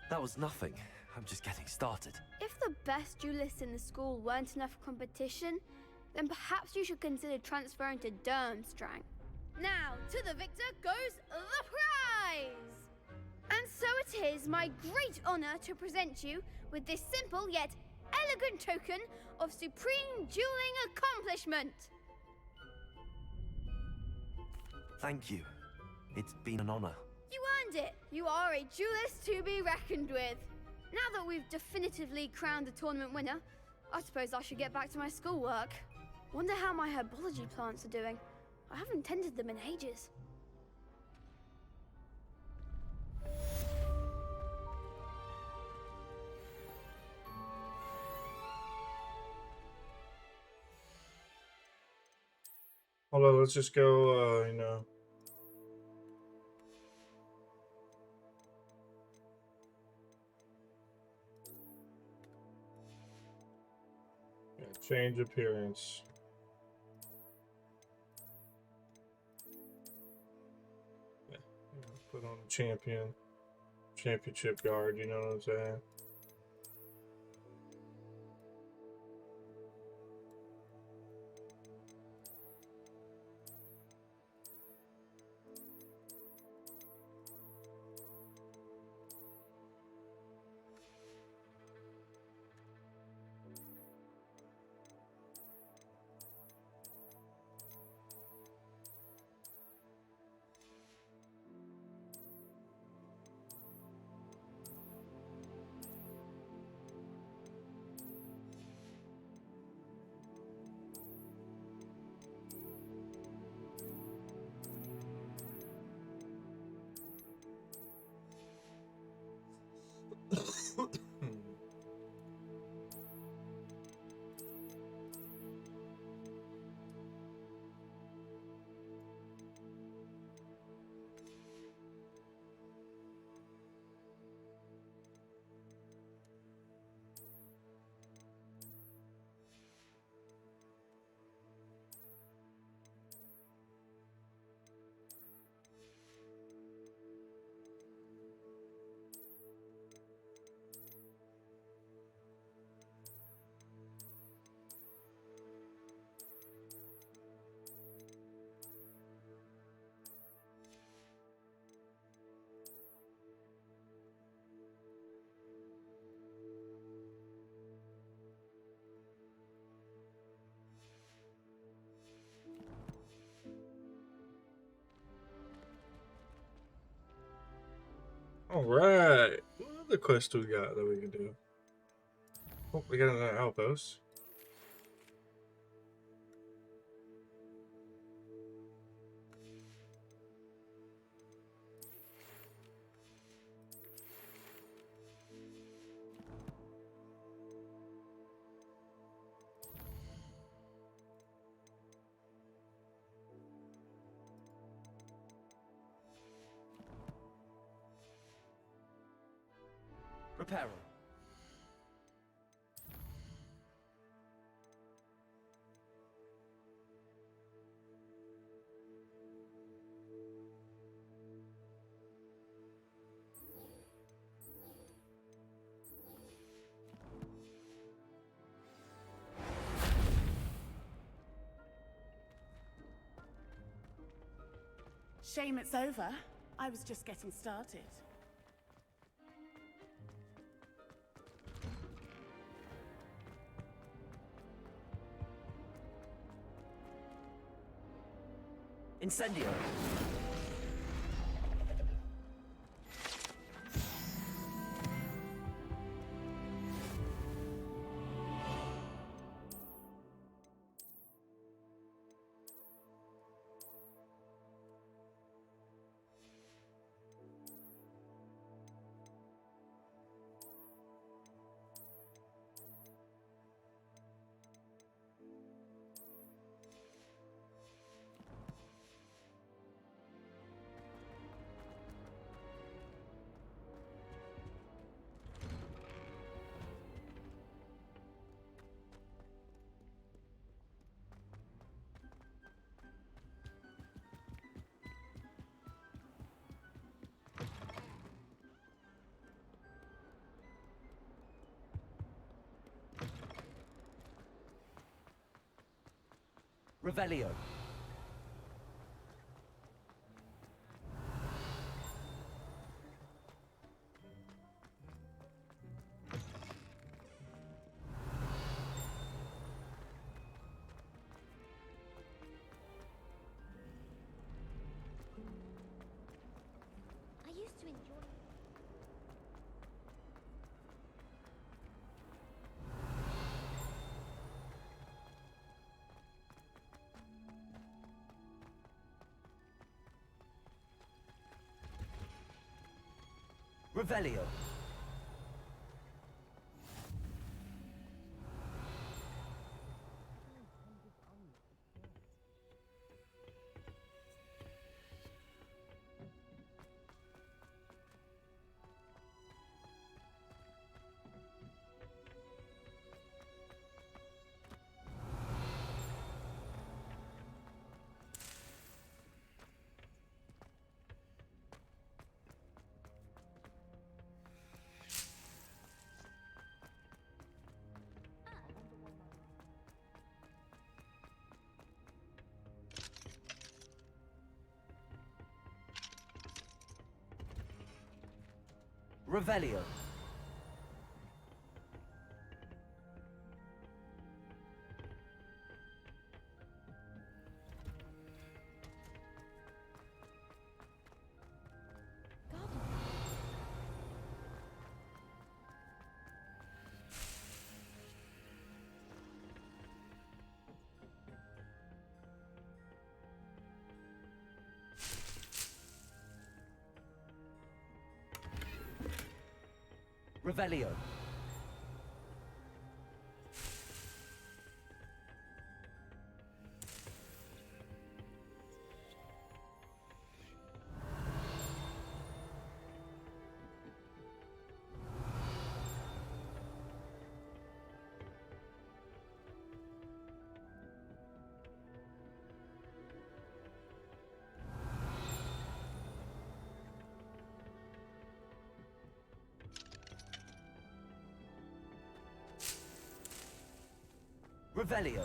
That was nothing. I'm just getting started. If the best duelists in the school weren't enough for competition, then perhaps you should consider transferring to Durmstrang. Now, to the victor goes the prize! And so it is my great honor to present you with this simple yet elegant token of supreme dueling accomplishment. Thank you. It's been an honor. You earned it. You are a duelist to be reckoned with. Now that we've definitively crowned the tournament winner, I suppose I should get back to my schoolwork. Wonder how my herbology plants are doing. I haven't tended them in ages. Hold on, let's just go, you know. Yeah, change appearance. Yeah, put on the championship guard, you know what I'm saying? Alright. What other quest we got that we can do? Oh, we got another outpost. Reparo. Shame it's over. I was just getting started. Incendio. Revelio. I used to enjoy. Revelio. Revelio. Revelio. Revelio.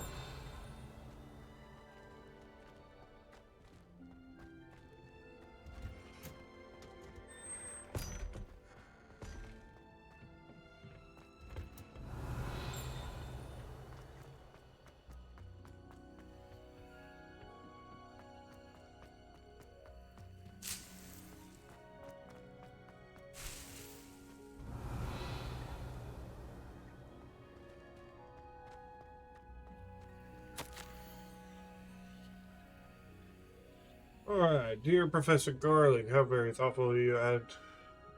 Alright, dear Professor Garlic, how very thoughtful you had,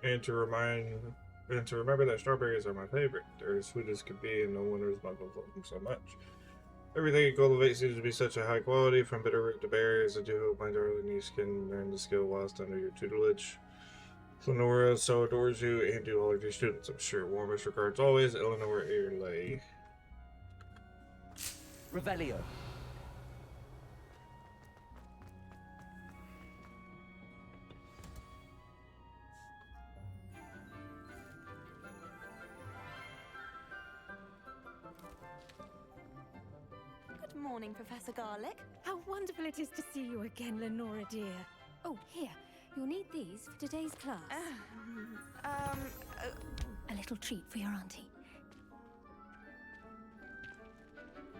and to remember that strawberries are my favorite. They're as sweet as can be, and no wonder my book love them so much. Everything you cultivate seems to be such a high quality, from bitterroot to berries. I do hope my darling niece can learn the skill whilst under your tutelage. Lenora so adores you, and do all of your students, I'm sure. Warmest regards always, Eleanor Earley. Revelio. Good morning, Professor Garlic. How wonderful it is to see you again, Lenora dear. Oh, here. You'll need these for today's class. A little treat for your auntie.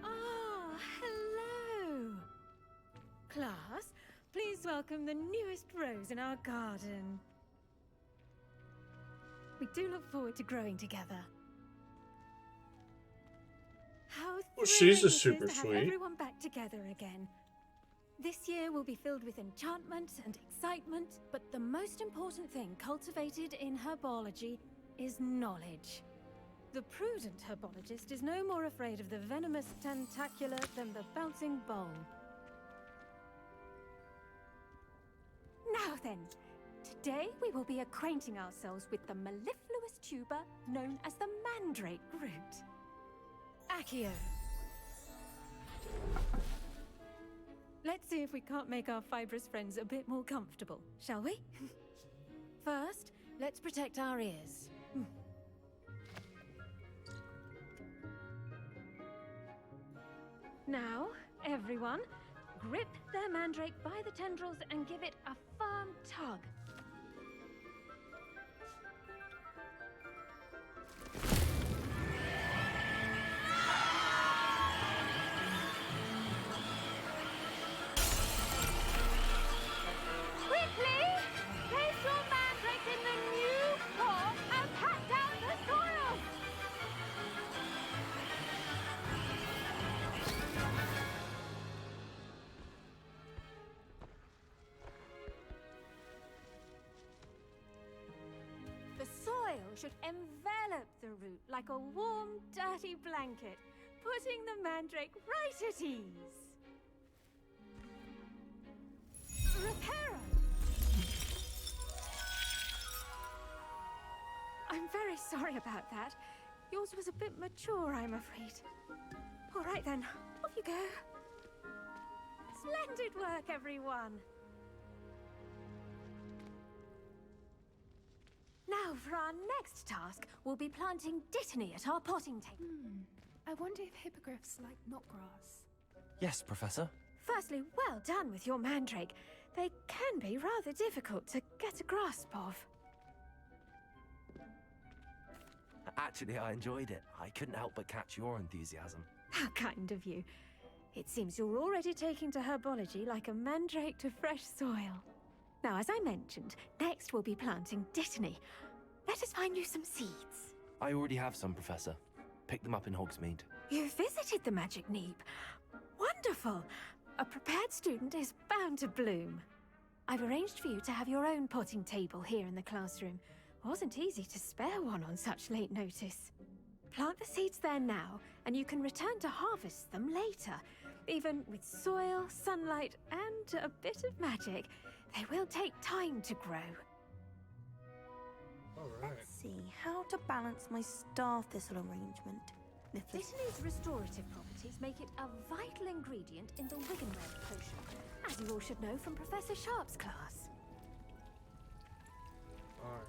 Oh, hello. Class, please welcome the newest rose in our garden. We do look forward to growing together. How Well, she's thrilling a super it is to have sweet. everyone back together again. This year will be filled with enchantment and excitement, but the most important thing cultivated in herbology is knowledge. The prudent herbologist is no more afraid of the venomous tentacula than the bouncing bowl. Now then, today we will be acquainting ourselves with the mellifluous tuber known as the mandrake root. Accio. Let's see if we can't make our fibrous friends a bit more comfortable, shall we? First, let's protect our ears. Now, everyone, grip their mandrake by the tendrils and give it a firm tug. Quickly! Place your mandrake in the new pot and pat down the soil! The soil should envelop the root like a warm, dirty blanket, putting the mandrake right at ease. Reparo! I'm very sorry about that. Yours was a bit mature, I'm afraid. All right then, off you go. Splendid work, everyone. Now, for our next task, we'll be planting dittany at our potting table. I wonder if hippogriffs like knotgrass. Yes, Professor. Firstly, well done with your mandrake. They can be rather difficult to get a grasp of. Actually, I enjoyed it. I couldn't help but catch your enthusiasm. How kind of you. It seems you're already taking to herbology like a mandrake to fresh soil. Now, as I mentioned, next we'll be planting dittany. Let us find you some seeds. I already have some, Professor. Picked them up in Hogsmeade. You visited the Magic Neep. Wonderful! A prepared student is bound to bloom. I've arranged for you to have your own potting table here in the classroom. Wasn't easy to spare one on such late notice. Plant the seeds there now, and you can return to harvest them later. Even with soil, sunlight, and a bit of magic, they will take time to grow. Alright. See how to balance my star thistle arrangement. Dittany's restorative properties make it a vital ingredient in the Wiggenweld potion, as you all should know from Professor Sharp's class. Alright.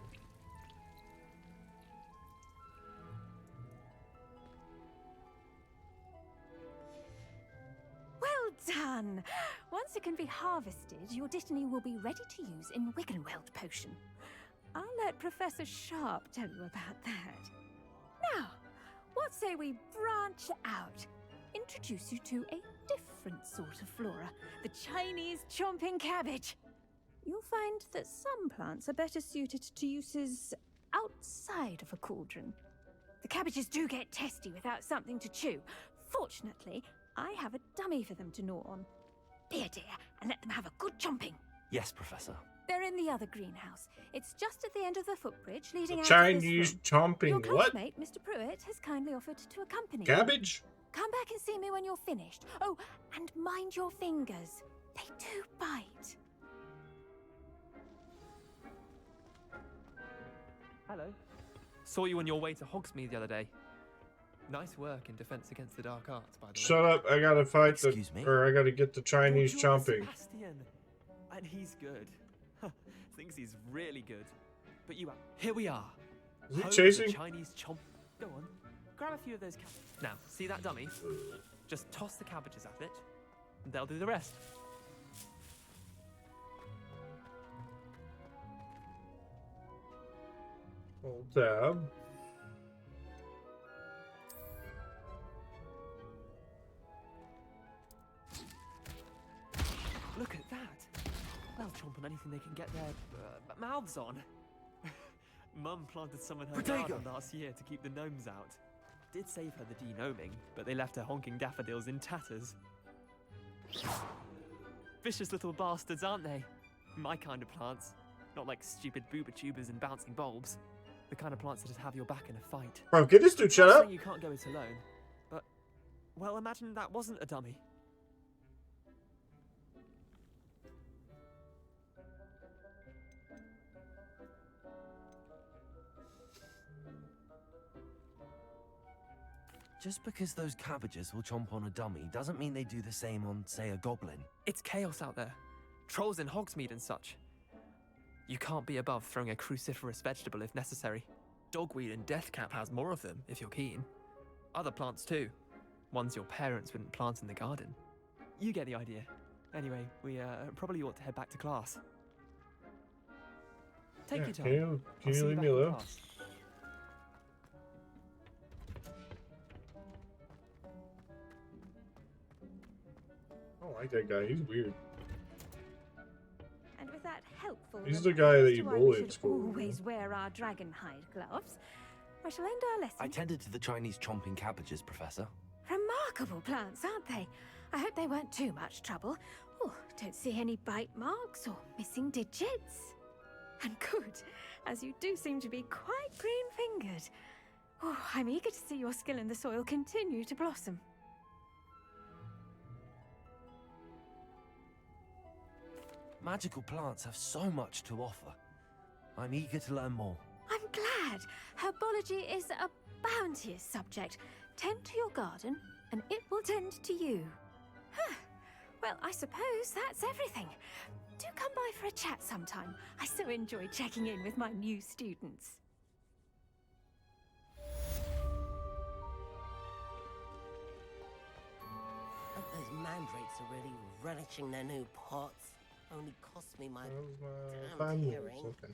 Well done! Once it can be harvested, your dittany will be ready to use in Wiggenweld potion. I'll let Professor Sharp tell you about that. Now, what say we branch out? Introduce you to a different sort of flora, the Chinese chomping cabbage. You'll find that some plants are better suited to uses outside of a cauldron. The cabbages do get testy without something to chew. Fortunately, I have a dummy for them to gnaw on. Dear, and let them have a good chomping. Yes, Professor. They're in the other greenhouse. It's just at the end of the footbridge leading out Chinese to this chomping room. Your what? classmate, Mr. Pruitt, has kindly offered to accompany you. Cabbage? Come back and see me when you're finished. Oh, and mind your fingers. They do bite. Hello. Saw you on your way to Hogsmeade the other day. Nice work in Defense Against the Dark Arts, by the way. Shut up! I gotta fight Excuse me? or I gotta get the Chinese You're chomping. Sebastian, and he's good. Thinks he's really good. But here we are. Is he Home of chasing? the Chinese chomp. Go on, grab a few of those cabbages. Now, see that dummy? Just toss the cabbages at it, and they'll do the rest. Hold tab. Look at that. They'll chomp on anything they can get their mouths on. Mum planted some in her garden last year to keep the gnomes out. Did save her the de-gnoming, but they left her honking daffodils in tatters. Vicious little bastards, aren't they? My kind of plants. Not like stupid booba tubers and bouncing bulbs. The kind of plants that just have your back in a fight. Bro, get this dude shut Not up. saying you can't go it alone, but, well, imagine that wasn't a dummy. Just because those cabbages will chomp on a dummy doesn't mean they do the same on, say, a goblin. It's chaos out there. Trolls in Hogsmeade and such. You can't be above throwing a cruciferous vegetable if necessary. Dogweed and deathcap has more of them, if you're keen. Other plants too. Ones your parents wouldn't plant in the garden. You get the idea. Anyway, we probably ought to head back to class. Take Yeah, your time. can you I'll see leave back me in alone? class. I don't like that guy. He's weird. And with that helpful He's the guy that you reminder as to why bully we at should school. always wear our dragon hide gloves, I shall end our lesson. I tended to the Chinese chomping cabbages, Professor. Remarkable plants, aren't they? I hope they weren't too much trouble. Oh, don't see any bite marks or missing digits. And good, as you do seem to be quite green-fingered. Oh, I'm eager to see your skill in the soil continue to blossom. Magical plants have so much to offer. I'm eager to learn more. I'm glad. Herbology is a bounteous subject. Tend to your garden, and it will tend to you. Huh. Well, I suppose that's everything. Do come by for a chat sometime. I so enjoy checking in with my new students. Hope those mandrakes are really relishing their new pots. Only cost me my damn 5 minutes. hearing. Okay.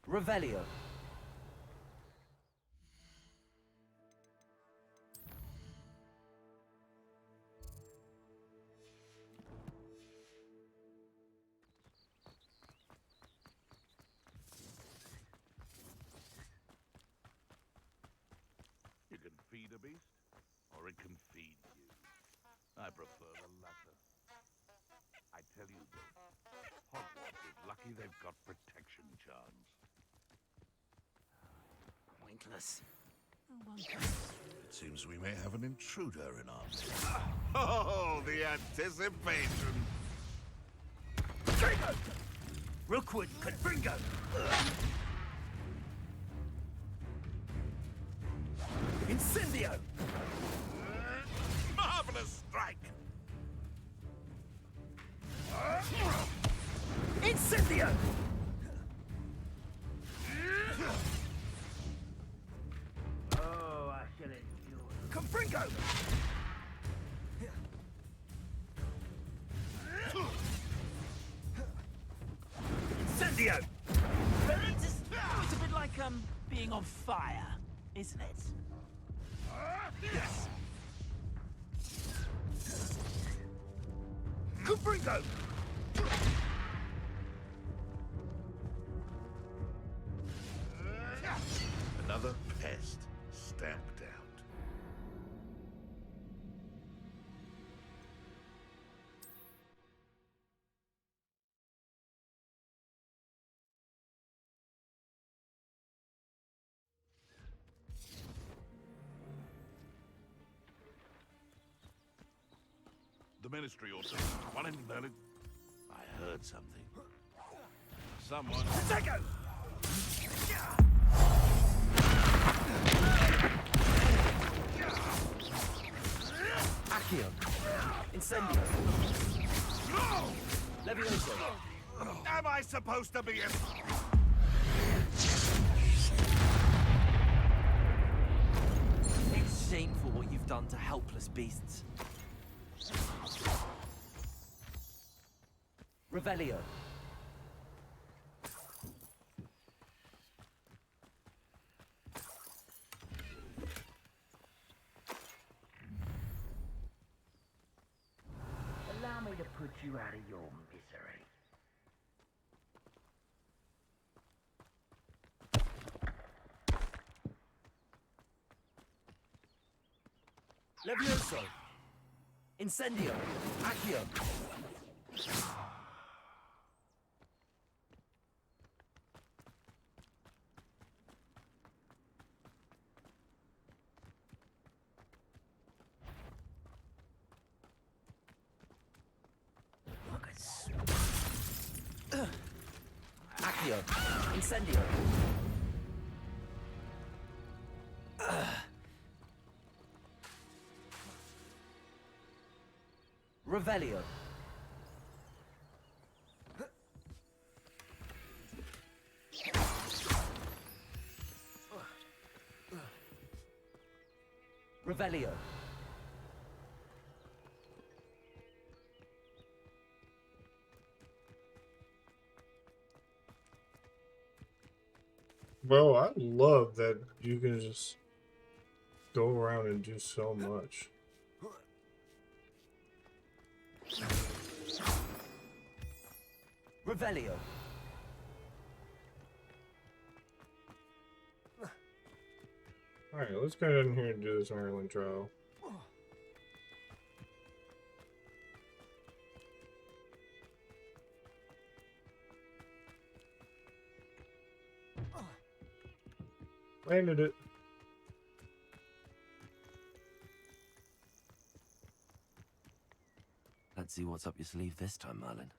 Revelio. You can feed a beast, or it can feed you. I prefer the latter. I tell you, though, Hogwarts is lucky they've got protection charms. Pointless. It seems we may have an intruder in our midst. Oh, the anticipation! Draco! Rookwood, Confringo! Incendio! Marvelous strike! Incendio! Oh, I shall endure. Confringo! Incendio! It's a bit like, being on fire, isn't it? Yes! Confringo! Another pest stamped out. The Ministry or something. One in Merlin. I heard something. Someone... Draco! Accio. Incendio. Levioso. Am I supposed to be a... It's shameful what you've done to helpless beasts. Revelio. Allow me to put you out of your misery. Levioso. Incendio. Accio. Accio. Incendio. Revelio. Revelio. Bro, I love that you can just go around and do so much. Revelio. Alright, let's go ahead in here and do this Ireland trial. Landed it. Let's see what's up your sleeve this time, Merlin.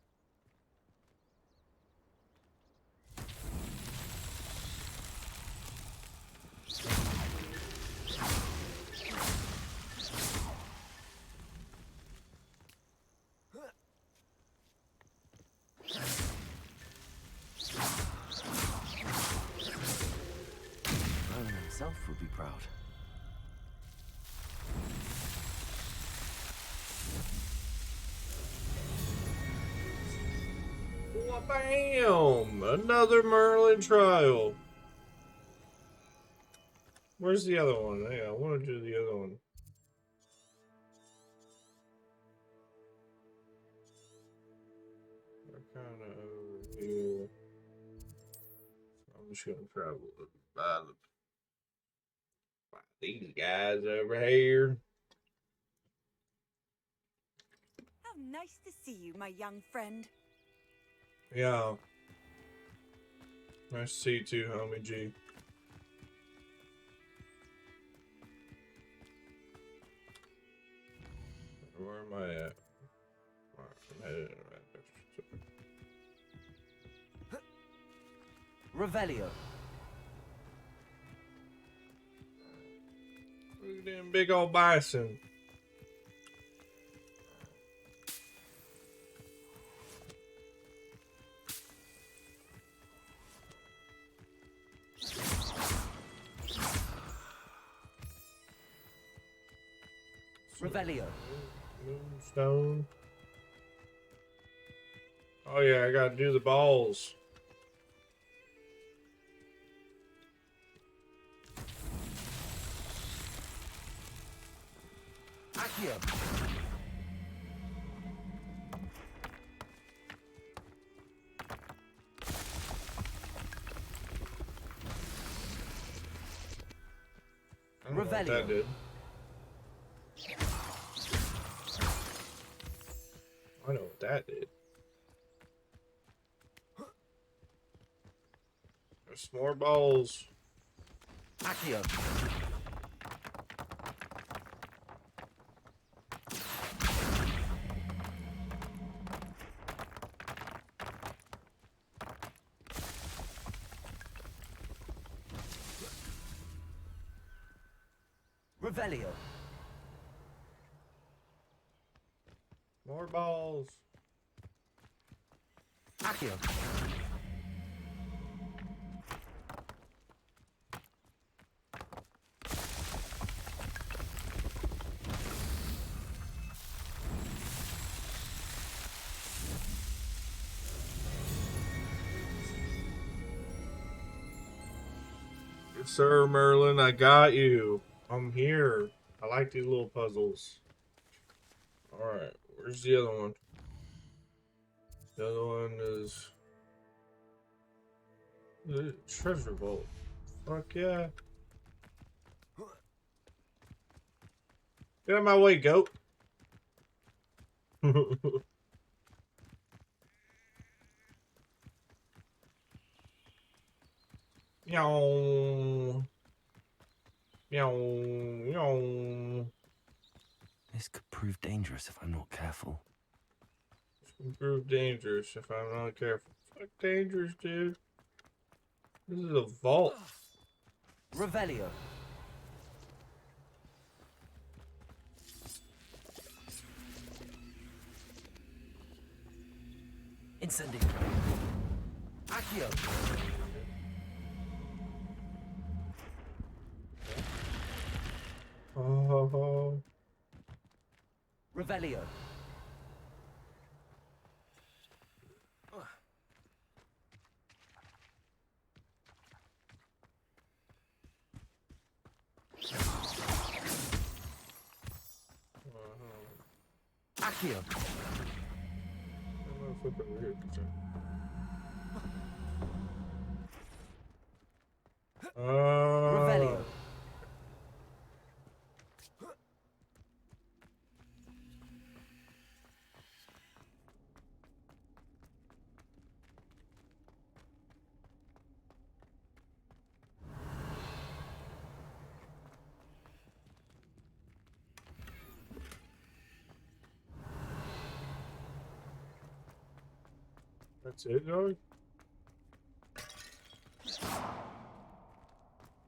Merlin himself would be proud. Bam! Another Merlin trial. Where's the other one? Hey, I want to do the other one. We're kind of over here. I'm just gonna travel by these guys over here. How nice to see you, my young friend. Yeah. Nice to see you too, homie G. Where am I at? I'm headed in the right direction. Revelio. Look at them big old bison. Revelio. Moonstone. Oh yeah, I gotta do the balls. Accio. I don't know what that did. I know what that did. There's more balls. Accio. Revelio. More balls. Accio. Yes, sir, Merlin, I got you. I'm here. I like these little puzzles. Alright, where's the other one? The other one is the treasure vault. Fuck yeah. Get out of my way, goat. Meow. Meow. Meow. This could prove dangerous if I'm not careful. This can prove dangerous if I'm not careful. Fuck dangerous, dude. This is a vault. Revelio. Incendio. Accio. Oh. Revelio. Accio. I'm gonna flip it over here. Revelio. That's it, dog?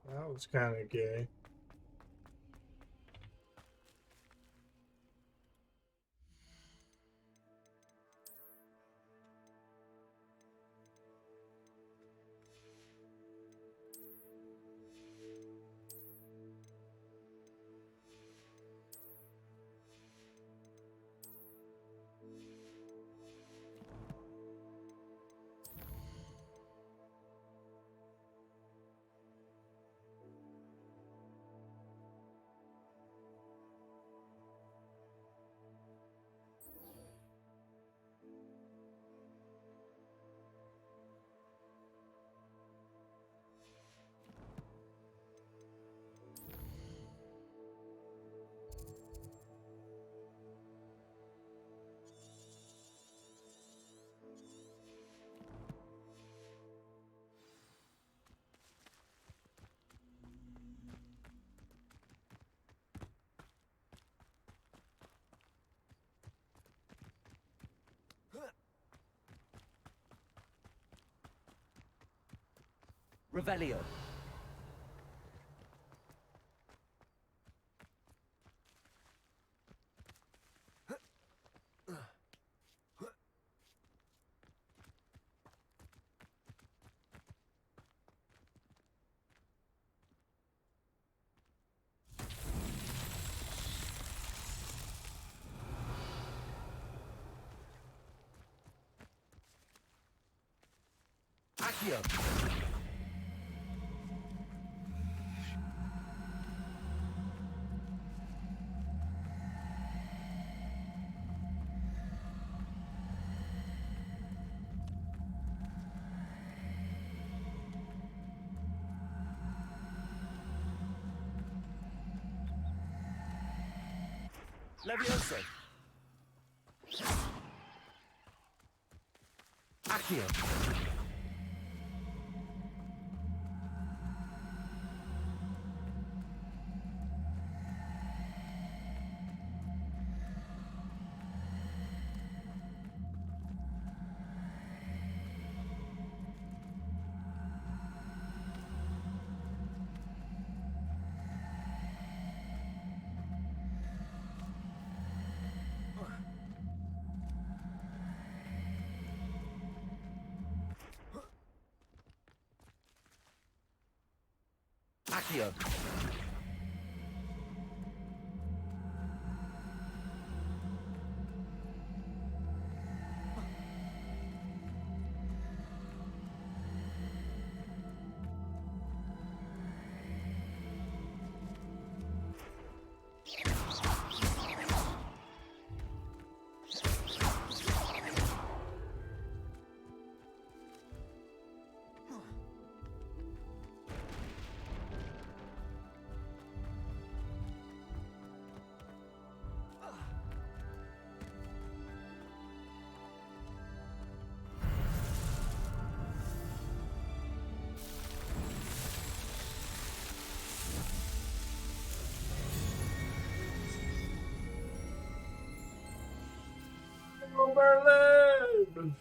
That was kind of gay. Revelio. Accio. Levioso. Accio. Accio. Berlin!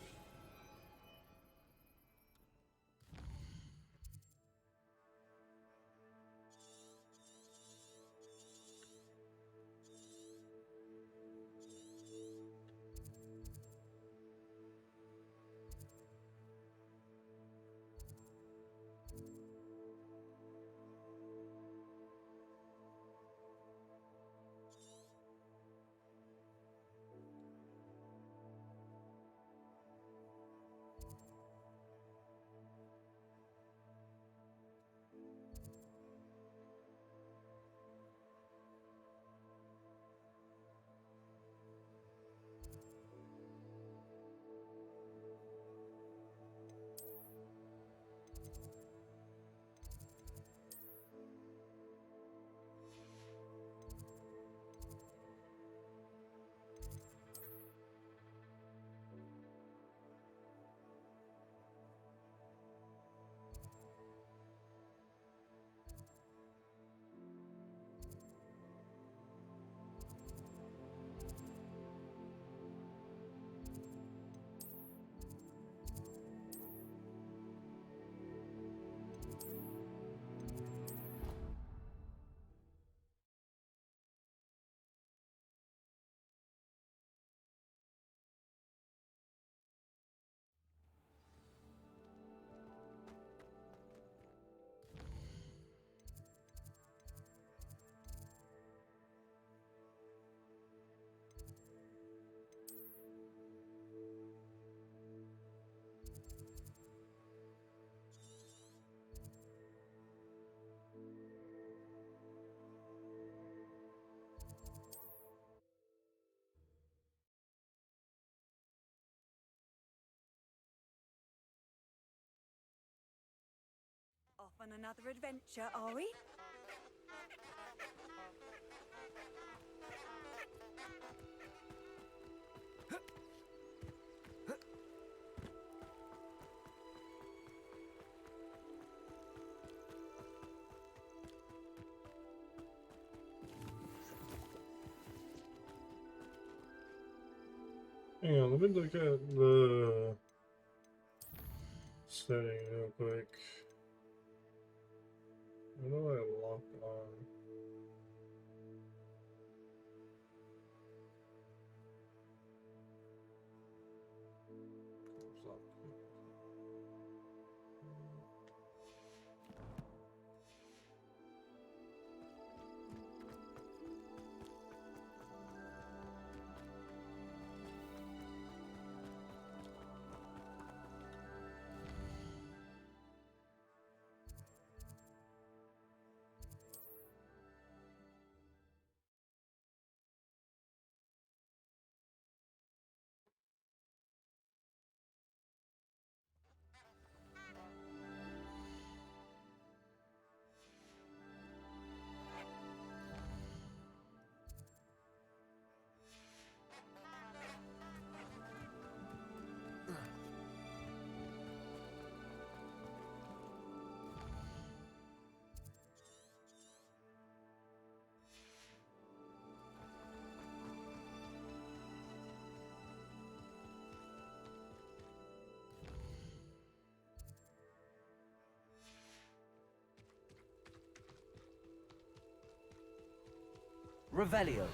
Off on another adventure, are we? Hang on, let me look at the setting real quick. What do I lock on? Revelio.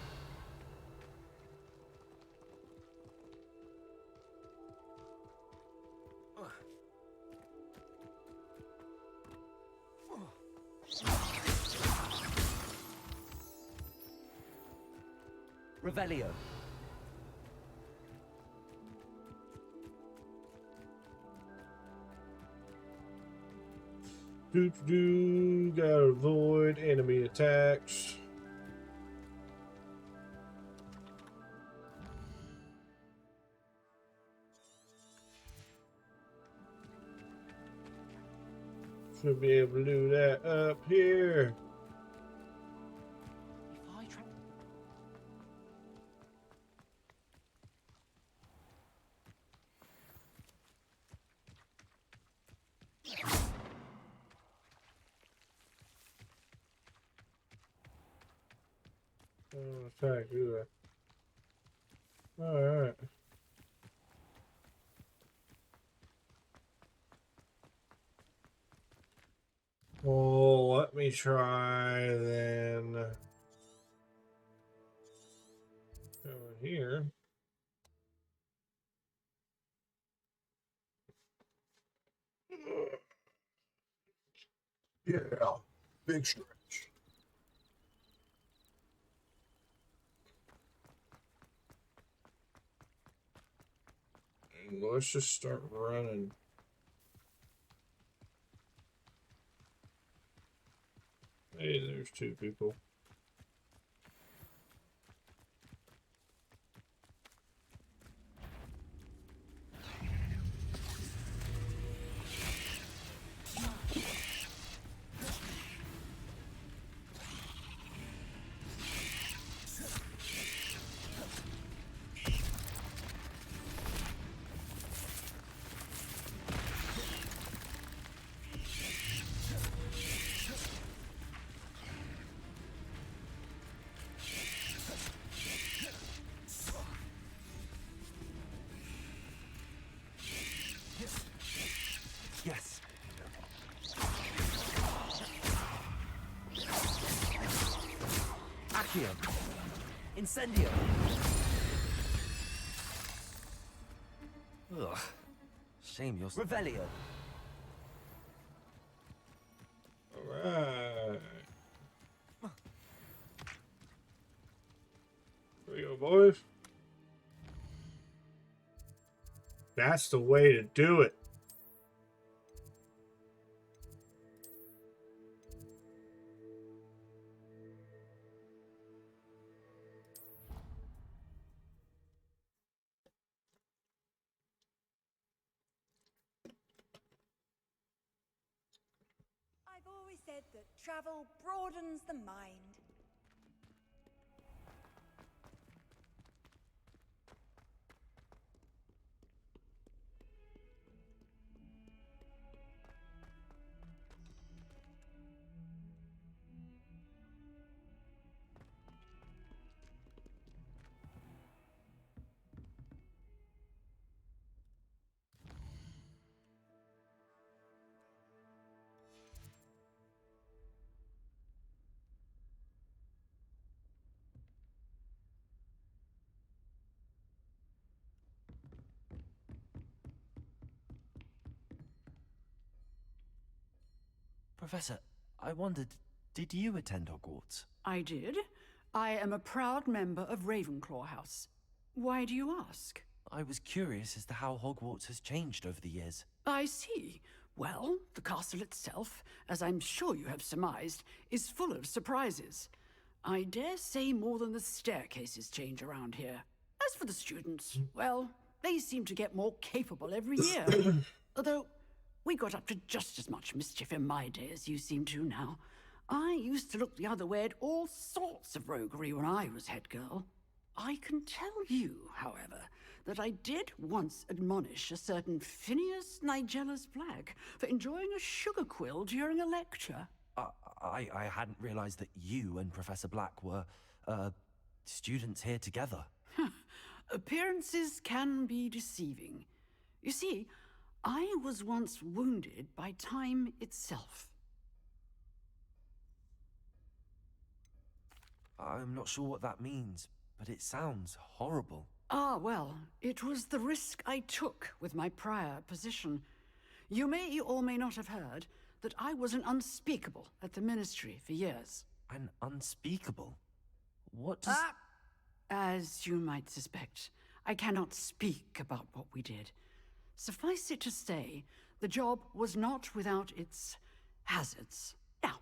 Revelio. Gotta avoid enemy attacks. Should be able to do that up here. Attack, do that. Alright. Well, let me try then. Over here. Yeah, big stretch. And let's just start running. Hey, there's two people. Yes. Accio. Incendio. Ugh. Shame you're... Revelio. Alright. Here we go, boys. That's the way to do it. I've always said that travel broadens the mind. Professor, I wondered, did you attend Hogwarts? I did. I am a proud member of Ravenclaw House. Why do you ask? I was curious as to how Hogwarts has changed over the years. I see. Well, the castle itself, as I'm sure you have surmised, is full of surprises. I dare say more than the staircases change around here. As for the students, well, they seem to get more capable every year. Although, we got up to just as much mischief in my day as you seem to now. I used to look the other way at all sorts of roguery when I was head girl. I can tell you, however, that I did once admonish a certain Phineas Nigella's Black for enjoying a sugar quill during a lecture. I hadn't realized that you and Professor Black were, students here together. Appearances can be deceiving. You see, I was once wounded by time itself. I'm not sure what that means, but it sounds horrible. Ah, well, it was the risk I took with my prior position. You may or may not have heard that I was an unspeakable at the Ministry for years. An unspeakable? What does... As you might suspect, I cannot speak about what we did. Suffice it to say, the job was not without its hazards. Now,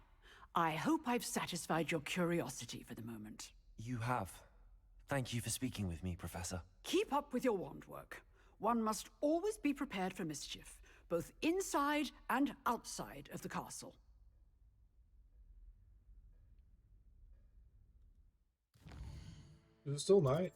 I hope I've satisfied your curiosity for the moment. You have. Thank you for speaking with me, Professor. Keep up with your wand work. One must always be prepared for mischief, both inside and outside of the castle. Is it still night?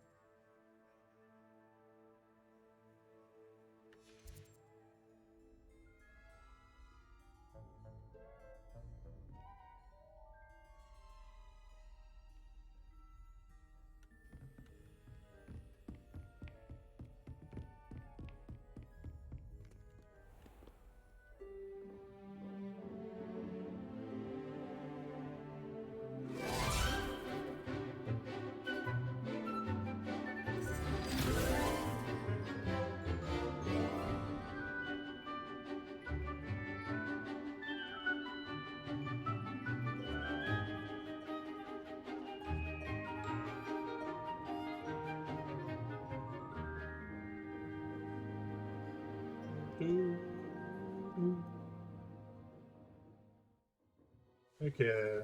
Okay.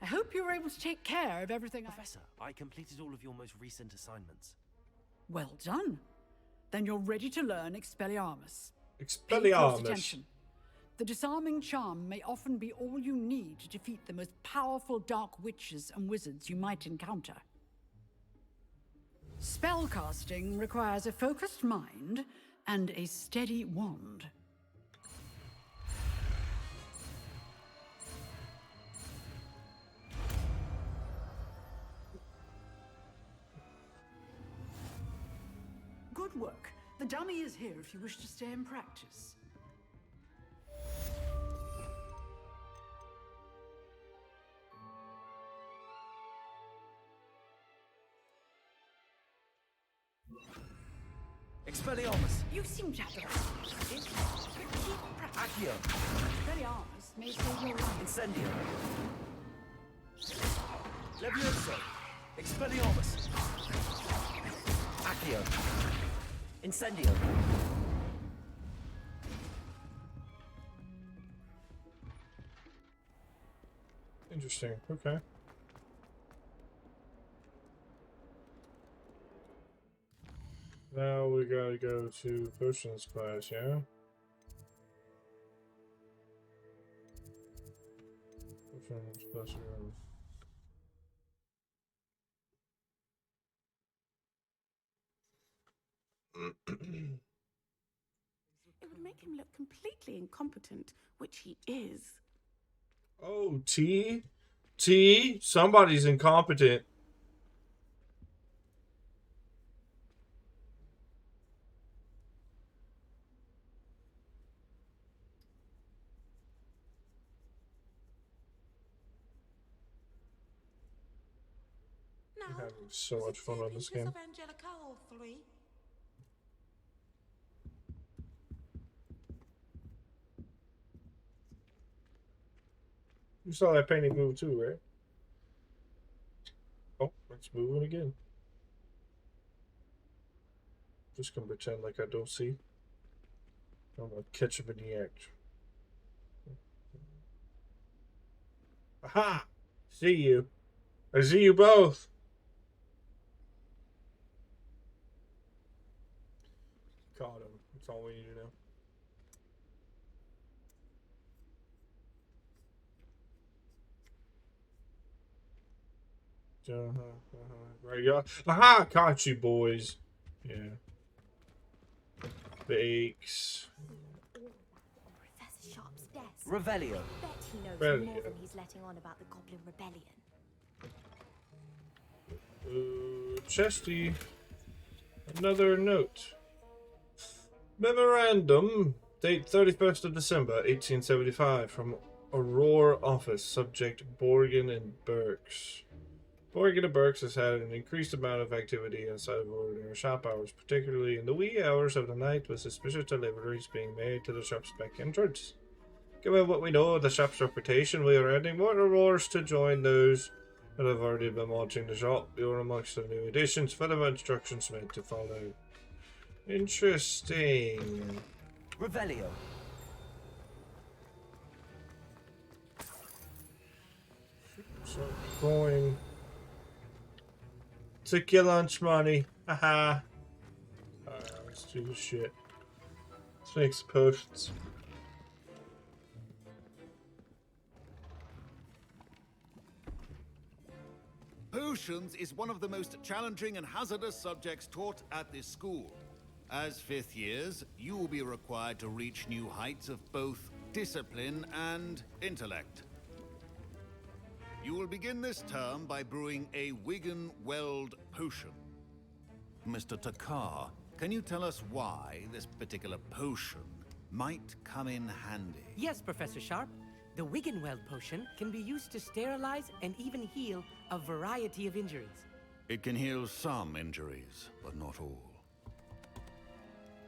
I hope you were able to take care of everything. Professor, I completed all of your most recent assignments. Well done. Then you're ready to learn Expelliarmus. Pay Expelliarmus. close attention. The disarming charm may often be all you need to defeat the most powerful dark witches and wizards you might encounter. Spellcasting requires a focused mind and a steady wand. Good work. The dummy is here if you wish to stay and practice. Expelliarmus! You seem to have the Accio! Expelliarmus may save your life. Incendio! Levioso! Expelliarmus! Accio! Incendio! Interesting. Okay. Now we gotta go to potions class, yeah? Potions class, It would make him look completely incompetent, which he is. Oh, T? T? Somebody's incompetent. I'm having so much fun on this game. Of Angelica or 3? You saw that painting move too, right? Oh, it's moving again. Just gonna pretend like I don't see. I'm gonna catch him in the act. Aha! See you. I see you both. Caught him. That's all we need to know. Right, yeah. Aha! Caught you, boys. Yeah. Bakes. Professor Sharp's desk. Revelio. Bet he knows Revelio. more than he's letting on about the Goblin Rebellion. Chesty. Another note. Memorandum. Date 31st of December, 1875. From Aurora Office. Subject Borgin and Burks. Borgin and Burks has had an increased amount of activity inside of ordinary shop hours, particularly in the wee hours of the night, with suspicious deliveries being made to the shop's back entrance. Given what we know of the shop's reputation, we are adding more rewards to join those that have already been watching the shop. You are amongst the new additions. Further instructions meant to follow. Interesting. Revelio. So going. Took your lunch money. Haha. Alright, let's do this shit. Let's make some potions. Potions is one of the most challenging and hazardous subjects taught at this school. As fifth years, you will be required to reach new heights of both discipline and intellect. You will begin this term by brewing a Wigan Weld potion. Mr. Takar, can you tell us why this particular potion might come in handy? Yes, Professor Sharp. The Wiggenweld potion can be used to sterilize and even heal a variety of injuries. It can heal some injuries, but not all.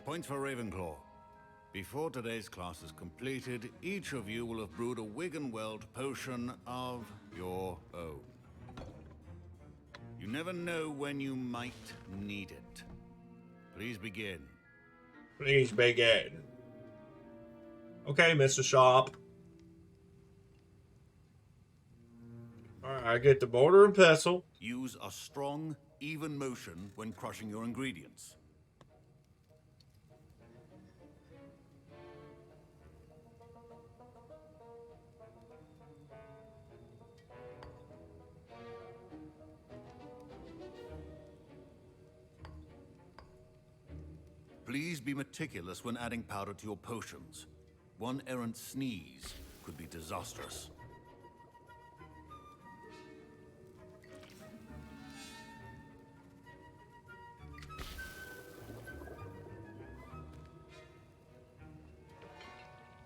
Points for Ravenclaw. Before today's class is completed, each of you will have brewed a Wiggenweld potion of your own. You never know when you might need it. Please begin. Please begin. Okay, Mr. Sharp. Alright, I get the mortar and pestle. Use a strong, even motion when crushing your ingredients. Please be meticulous when adding powder to your potions. One errant sneeze could be disastrous.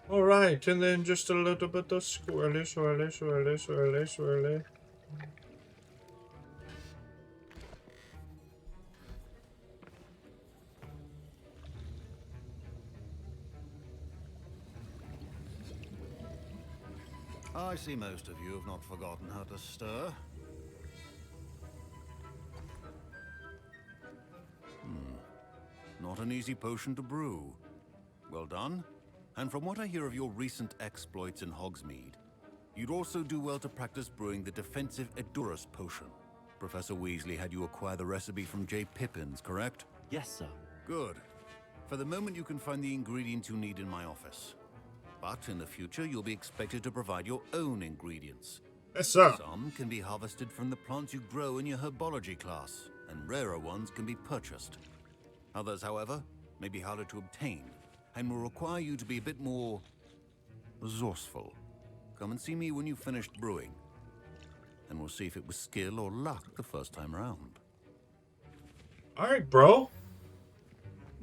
Alright, and then just a little bit of swirly, swirly, swirly, swirly, swirly. I see most of you have not forgotten how to stir. Not an easy potion to brew. Well done. And from what I hear of your recent exploits in Hogsmeade, you'd also do well to practice brewing the defensive Edurus potion. Professor Weasley had you acquire the recipe from J. Pippins, correct? Yes, sir. Good. For the moment, you can find the ingredients you need in my office. But in the future, you'll be expected to provide your own ingredients. Yes, sir. Some can be harvested from the plants you grow in your herbology class, and rarer ones can be purchased. Others, however, may be harder to obtain, and will require you to be a bit more resourceful. Come and see me when you've finished brewing, and we'll see if it was skill or luck the first time around. Alright, bro.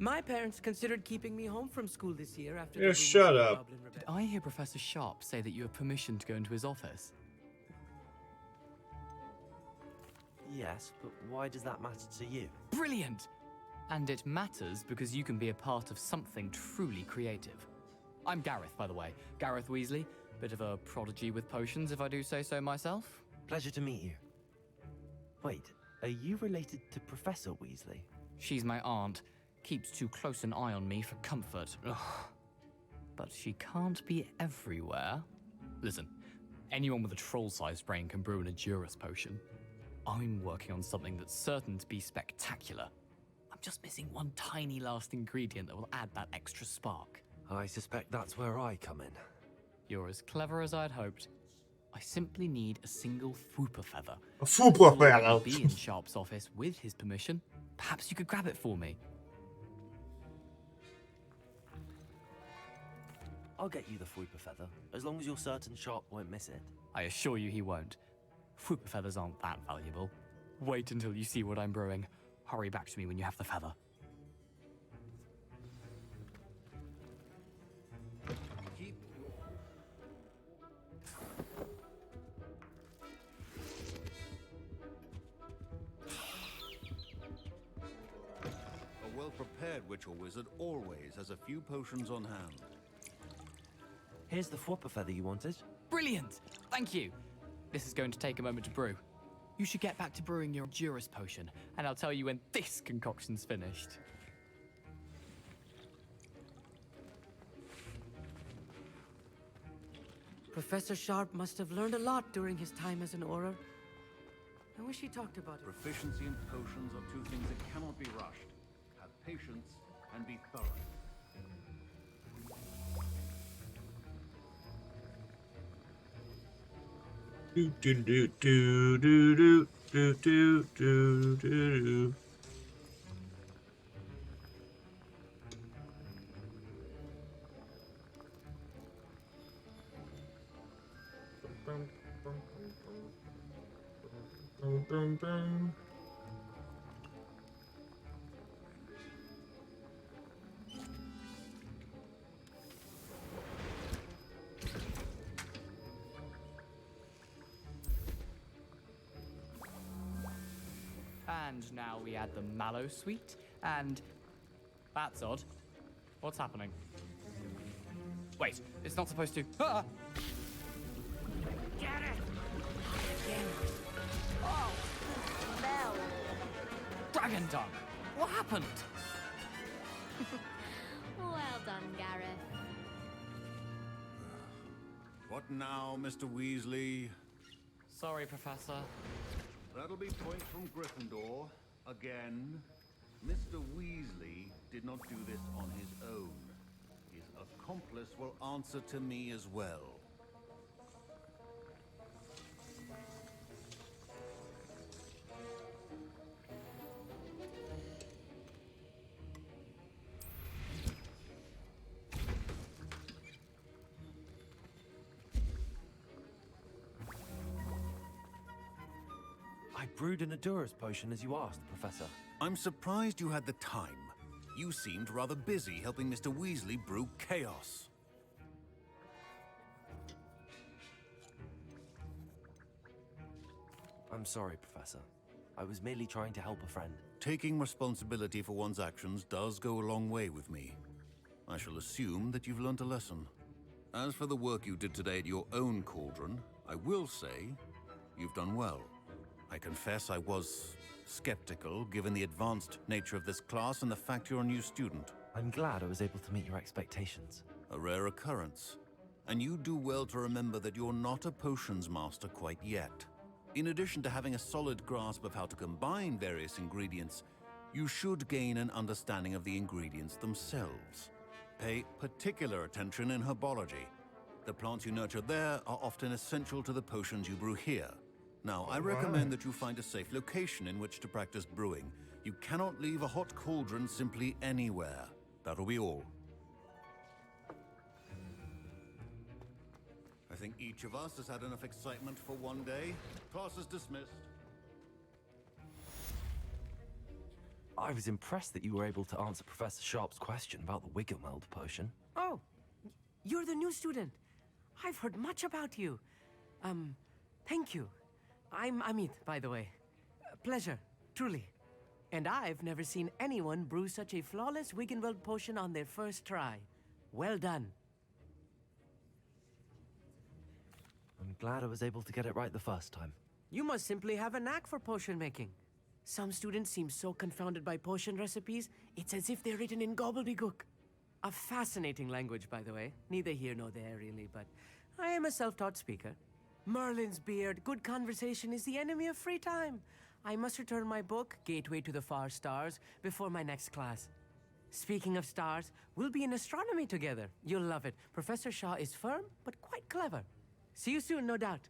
My parents considered keeping me home from school this year after Yeah, the shut rumors of up. Goblin Rebellion. Did I hear Professor Sharp say that you have permission to go into his office? Yes, but why does that matter to you? Brilliant! And it matters because you can be a part of something truly creative. I'm Gareth, by the way. Gareth Weasley. Bit of a prodigy with potions, if I do say so myself. Pleasure to meet you. Wait, are you related to Professor Weasley? She's my aunt. Keeps too close an eye on me for comfort. Ugh. But she can't be everywhere. Listen, anyone with a troll-sized brain can brew an Endurus potion. I'm working on something that's certain to be spectacular. I'm just missing one tiny last ingredient that will add that extra spark. I suspect that's where I come in. You're as clever as I'd hoped. I simply need a single Fwooper feather. A Fwooper feather? I'll be in Sharp's office with his permission. Perhaps you could grab it for me. I'll get you the Fwooper feather, as long as you're certain Sharp won't miss it. I assure you he won't. Fwooper feathers aren't that valuable. Wait until you see what I'm brewing. Hurry back to me when you have the feather. A well-prepared witch or wizard always has a few potions on hand. Here's the Fwooper feather you wanted. Brilliant! Thank you. This is going to take a moment to brew. You should get back to brewing your Endurus potion, and I'll tell you when this concoction's finished. Professor Sharp must have learned a lot during his time as an Auror. I wish he talked about it. Proficiency in potions are two things that cannot be rushed. Have patience and be thorough. Do do do do do do do do do. Bum, bum, bum. And now we add the mallow sweet, and that's odd. What's happening? Wait, it's not supposed to. Ah! Get it! Oh, smell. Dragon tongue! What happened? Well done, Gareth. What now, Mr. Weasley? Sorry, Professor. That'll be point from Gryffindor. Again. Mr. Weasley did not do this on his own. His accomplice will answer to me as well. I brewed an Endurus potion as you asked, Professor. I'm surprised you had the time. You seemed rather busy helping Mr. Weasley brew chaos. I'm sorry, Professor. I was merely trying to help a friend. Taking responsibility for one's actions does go a long way with me. I shall assume that you've learnt a lesson. As for the work you did today at your own cauldron, I will say you've done well. I confess I was skeptical, given the advanced nature of this class and the fact you're a new student. I'm glad I was able to meet your expectations. A rare occurrence. And you do well to remember that you're not a potions master quite yet. In addition to having a solid grasp of how to combine various ingredients, you should gain an understanding of the ingredients themselves. Pay particular attention in herbology. The plants you nurture there are often essential to the potions you brew here. Now, I recommend that you find a safe location in which to practice brewing. You cannot leave a hot cauldron simply anywhere. That'll be all. I think each of us has had enough excitement for one day. Class is dismissed. I was impressed that you were able to answer Professor Sharp's question about the Wiggenweld potion. Oh, you're the new student. I've heard much about you. Thank you. I'm Amit, by the way. Pleasure, truly. And I've never seen anyone brew such a flawless Wiggenweld potion on their first try. Well done. glad I was able to get it right the first time. You must simply have a knack for potion making. Some students seem so confounded by potion recipes, it's as if they're written in gobbledygook. A fascinating language, by the way. Neither here nor there, really, but I am a self-taught speaker. Merlin's beard, good conversation is the enemy of free time. I must return my book, Gateway to the Far Stars, before my next class. Speaking of stars, we'll be in astronomy together. You'll love it. Professor Shaw is firm, but quite clever. See you soon, no doubt.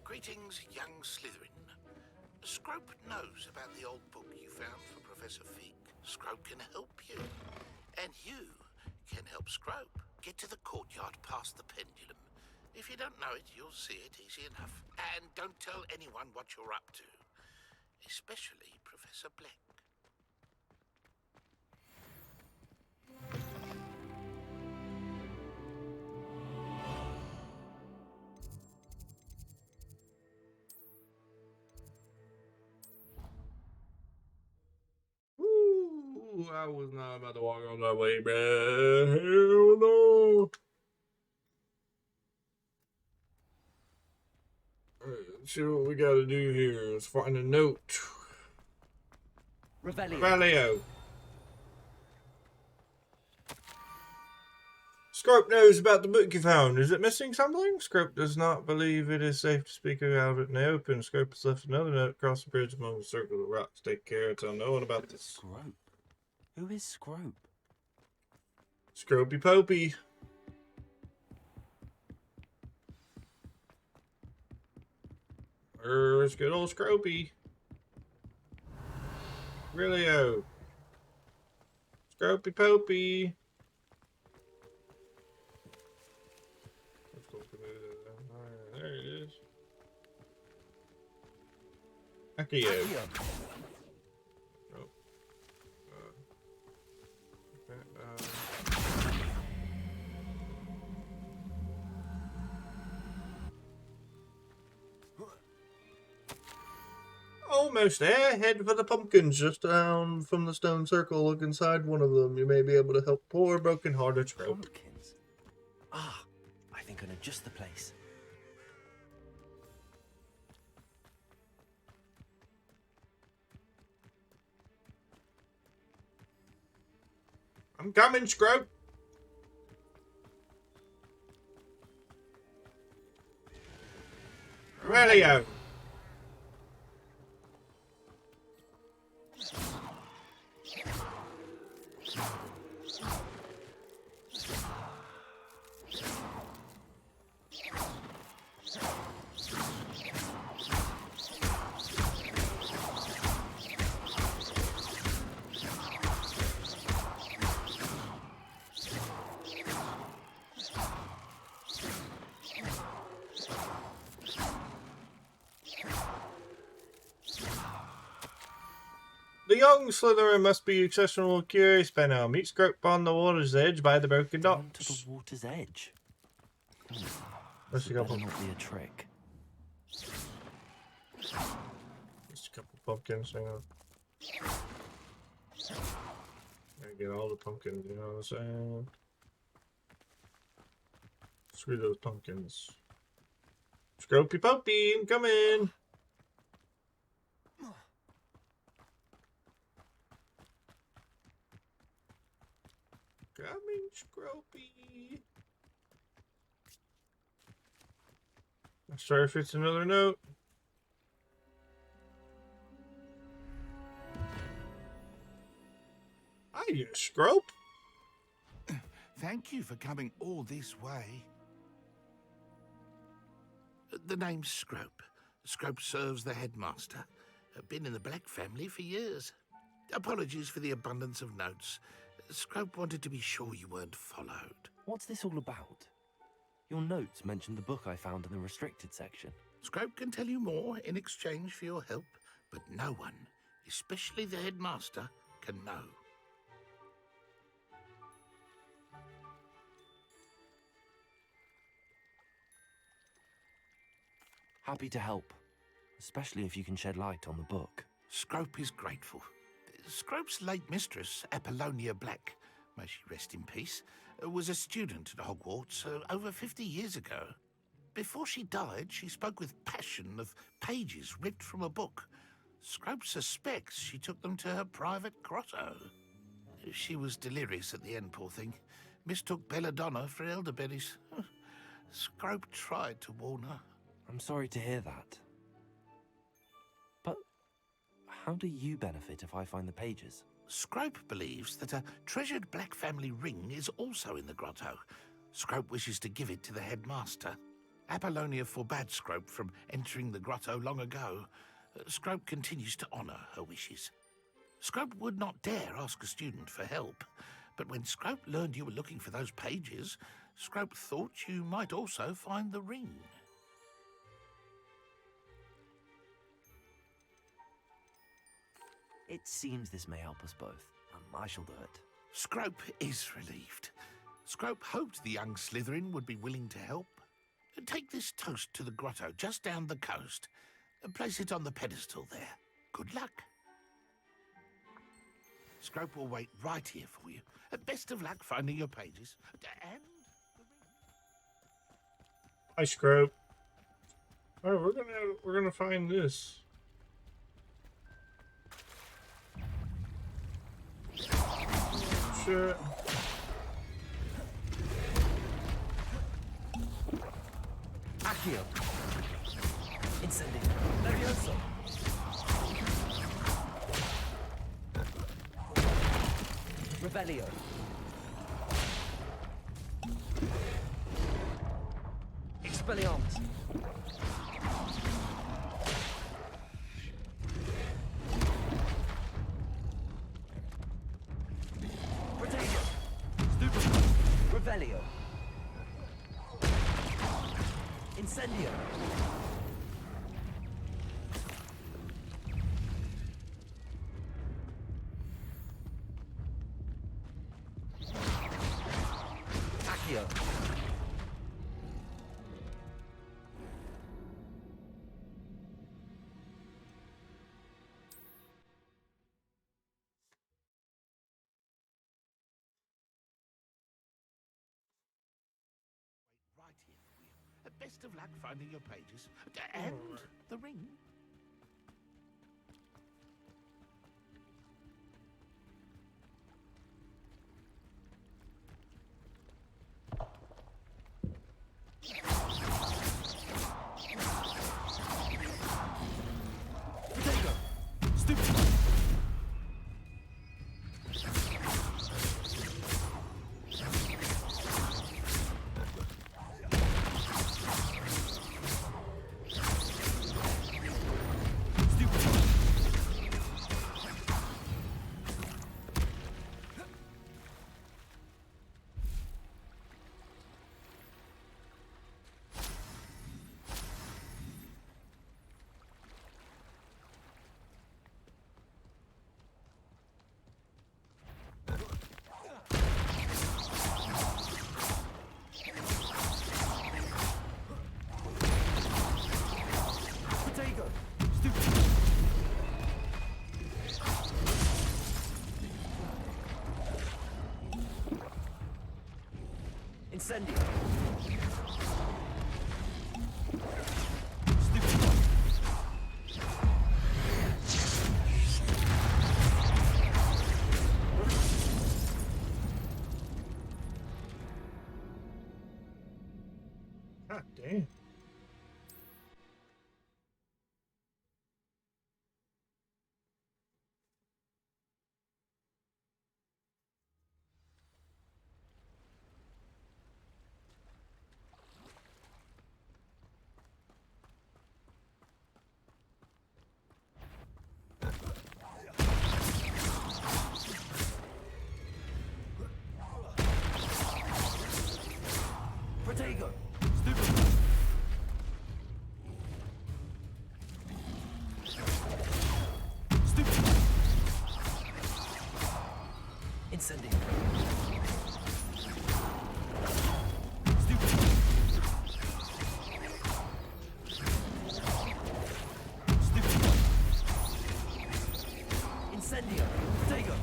Greetings, young Slytherin. Scrope knows about the old book you found for Professor Fig. Scrope can help you. And you can help Scrope. Get to the courtyard past the pendulum. If you don't know it, you'll see it easy enough. And don't tell anyone what you're up to. Especially Professor Black. Ooh, I was not about to walk on that way, man. Hell no. Alright, let's see what we gotta do here. Let's find a note. Revelio. Scrope knows about the book you found. Is it missing something? Scrope does not believe it is safe to speak about it in the open. Scrope has left another note across the bridge among the circle of rocks. Take care, tell no one about this. Scrope? Who is Scrope? Scropey Popey. It's good old Scropey. Revelio. Scropey Popey. There it is. Accio. Oh. Almost there. Head for the pumpkins just down from the stone circle. Look inside one of them. You may be able to help poor broken-hearted Scrope. Pumpkins? Ah, I think I know just the place. I'm coming, Scrope. Revelio. The young Slytherin must be exceptionally curious by now. Meet Scrope on the water's edge by the broken Down docks. to the water's edge. Let's Better not be a trick. Just a couple pumpkins, hang on. Gotta get all the pumpkins, you know what I'm saying? Screw those pumpkins. Scropey Popey, I'm coming! Coming, Scropey. Let's try if it's another note. Hiya, Scrope. Thank you for coming all this way. The name's Scrope. Scrope serves the headmaster. Been in the Black family for years. Apologies for the abundance of notes. Scrope wanted to be sure you weren't followed. What's this all about? Your notes mentioned the book I found in the restricted section. Scrope can tell you more in exchange for your help, but no one, especially the headmaster, can know. Happy to help, especially if you can shed light on the book. Scrope is grateful. Scrope's late mistress, Apollonia Black, may she rest in peace, was a student at Hogwarts over 50 years ago. Before she died, she spoke with passion of pages ripped from a book. Scrope suspects she took them to her private grotto. She was delirious at the end, poor thing. Mistook belladonna for elderberries. Scrope tried to warn her. I'm sorry to hear that. But how do you benefit if I find the pages? Scrope believes that a treasured black family ring is also in the grotto. Scrope wishes to give it to the headmaster. Apollonia forbade Scrope from entering the grotto long ago. Scrope continues to honour her wishes. Scrope would not dare ask a student for help, but when Scrope learned you were looking for those pages, Scrope thought you might also find the ring. It seems this may help us both. I shall do it. Scrope is relieved. Scrope hoped the young Slytherin would be willing to help. Take this toast to the grotto just down the coast and place it on the pedestal there. Good luck. Scrope will wait right here for you. Best of luck finding your pages. And Hi, Scrope. All right, we're gonna find this. Shit. Accio. Incendio. Levioso. Revelio. Expelliarmus. Protego. Stupefy. Revelio. Incendio. Accio. right here for you. Best of luck finding your pages. And the ring. Protego. Stupid. Protego. Stupid. Incendio. Stupid. God damn. Protego. Stupid. Stupid. Incendio. Stupid. Stupid. Incendio. Protego.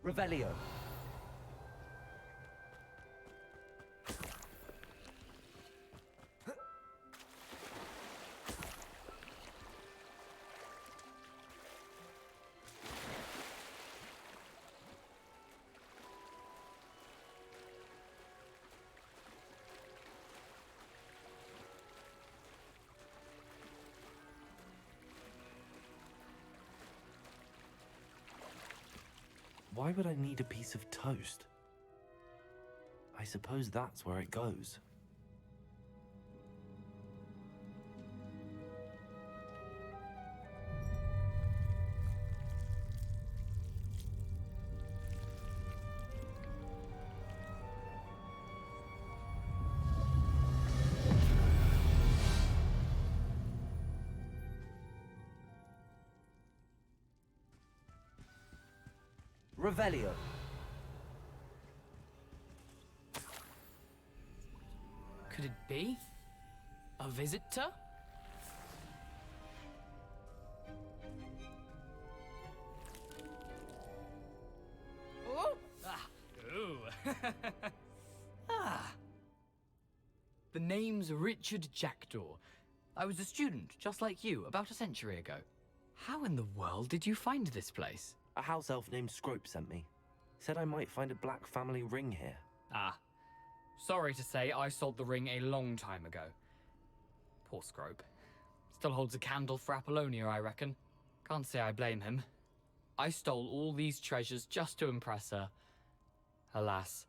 Revelio. Why would I need a piece of toast? I suppose that's where it goes. Revelio. Could it be? A visitor? Oh! Ah! Ooh! Ah! The name's Richard Jackdaw. I was a student, just like you, about a century ago. How in the world did you find this place? A house elf named Scrope sent me. Said I might find a black family ring here. Ah. Sorry to say, I sold the ring a long time ago. Poor Scrope. Still holds a candle for Apollonia, I reckon. Can't say I blame him. I stole all these treasures just to impress her. Alas,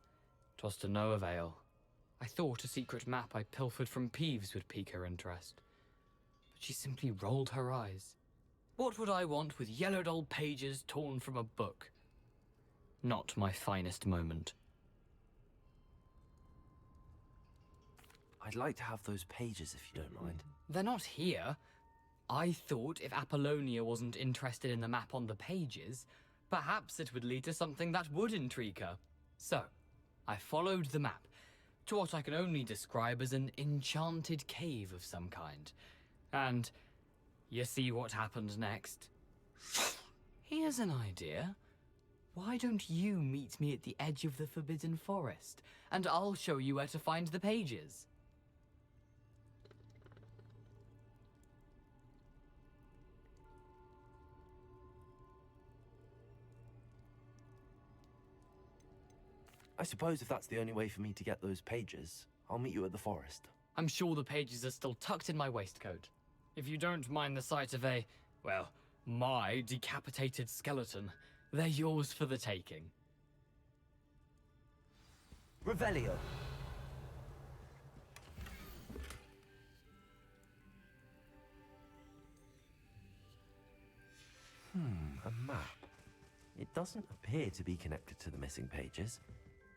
'twas to no avail. I thought a secret map I pilfered from Peeves would pique her interest. But she simply rolled her eyes. What would I want with yellowed old pages torn from a book? Not my finest moment. I'd like to have those pages if you don't mind. They're not here. I thought if Apollonia wasn't interested in the map on the pages, perhaps it would lead to something that would intrigue her. So, I followed the map to what I can only describe as an enchanted cave of some kind. And you see what happened next? Here's an idea. Why don't you meet me at the edge of the Forbidden Forest, and I'll show you where to find the pages? I suppose if that's the only way for me to get those pages, I'll meet you at the forest. I'm sure the pages are still tucked in my waistcoat. If you don't mind the sight of a, well, my decapitated skeleton, they're yours for the taking. Revelio. A map. It doesn't appear to be connected to the missing pages.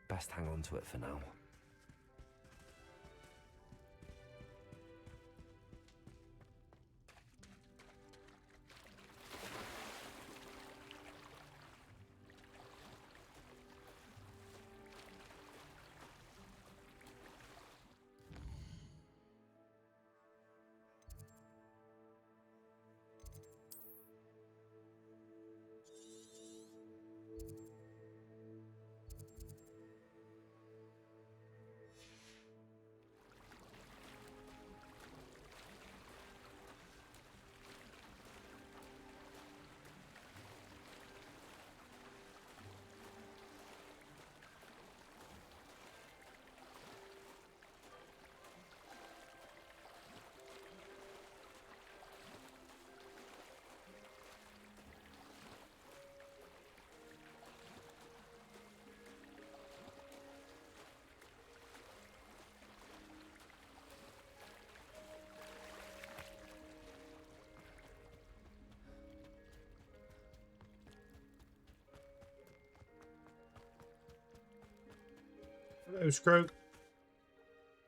Best hang on to it for now. Hello, Scrope.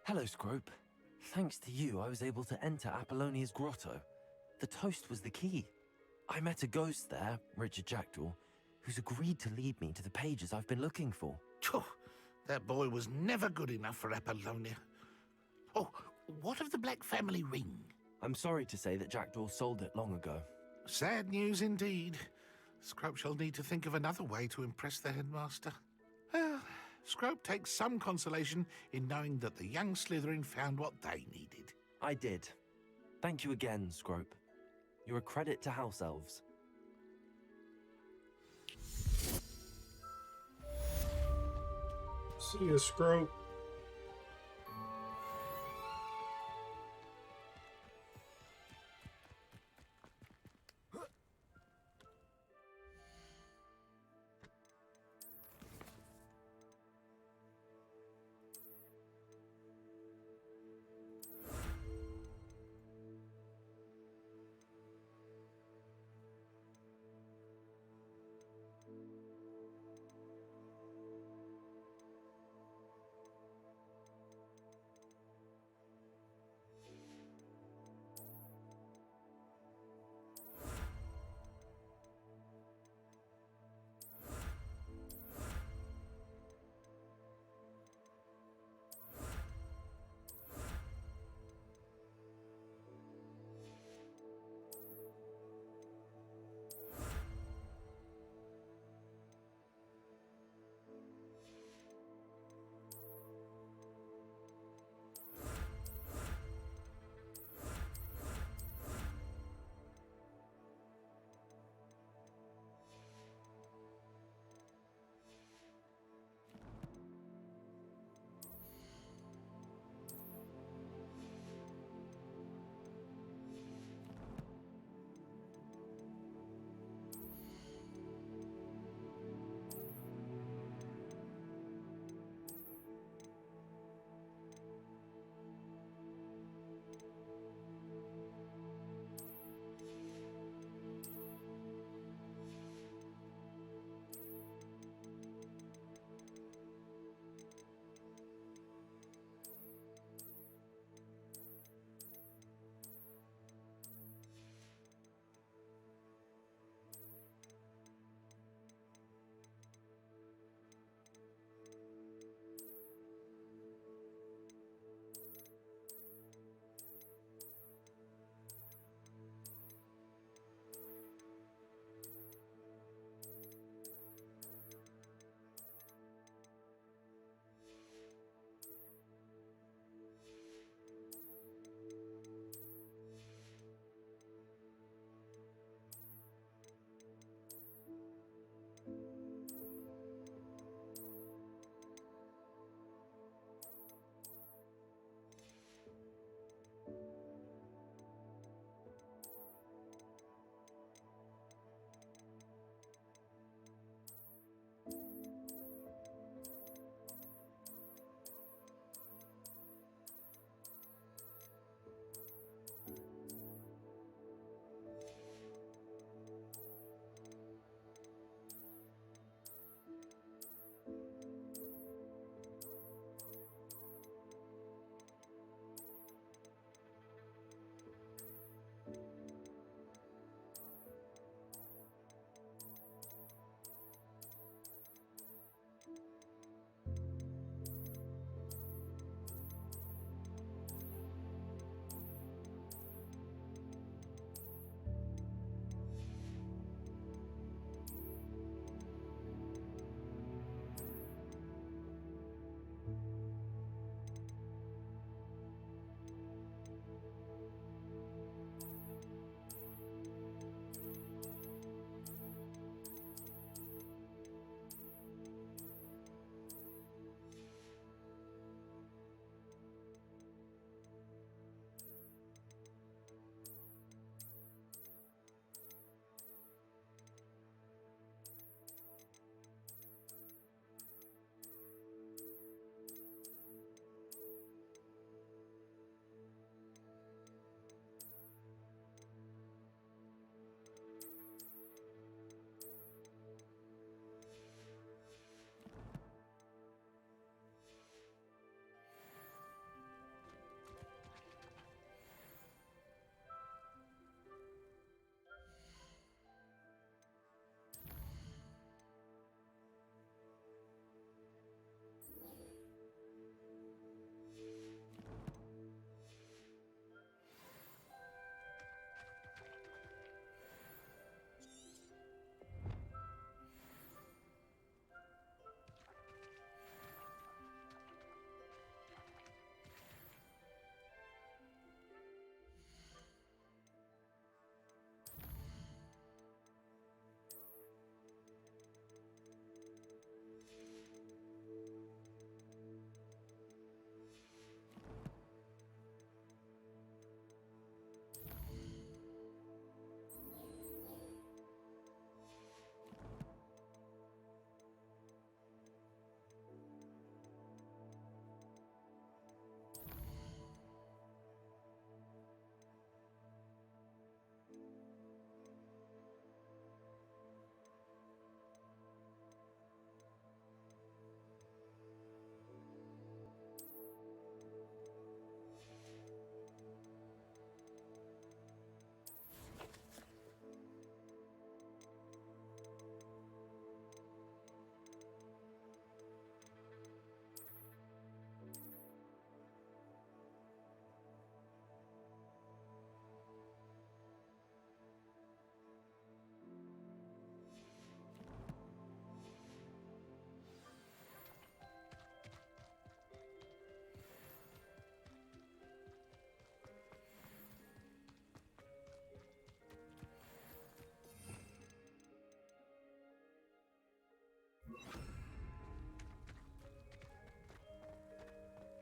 Hello, Scrope. Thanks to you, I was able to enter Apollonia's grotto. The toast was the key. I met a ghost there, Richard Jackdaw, who's agreed to lead me to the pages I've been looking for. Phew, that boy was never good enough for Apollonia. Oh, what of the Black family ring? I'm sorry to say that Jackdaw sold it long ago. Sad news indeed. Scrope shall need to think of another way to impress the headmaster. Well, Scrope takes some consolation in knowing that the young Slytherin found what they needed. I did. Thank you again, Scrope. You're a credit to House Elves. See you, Scrope.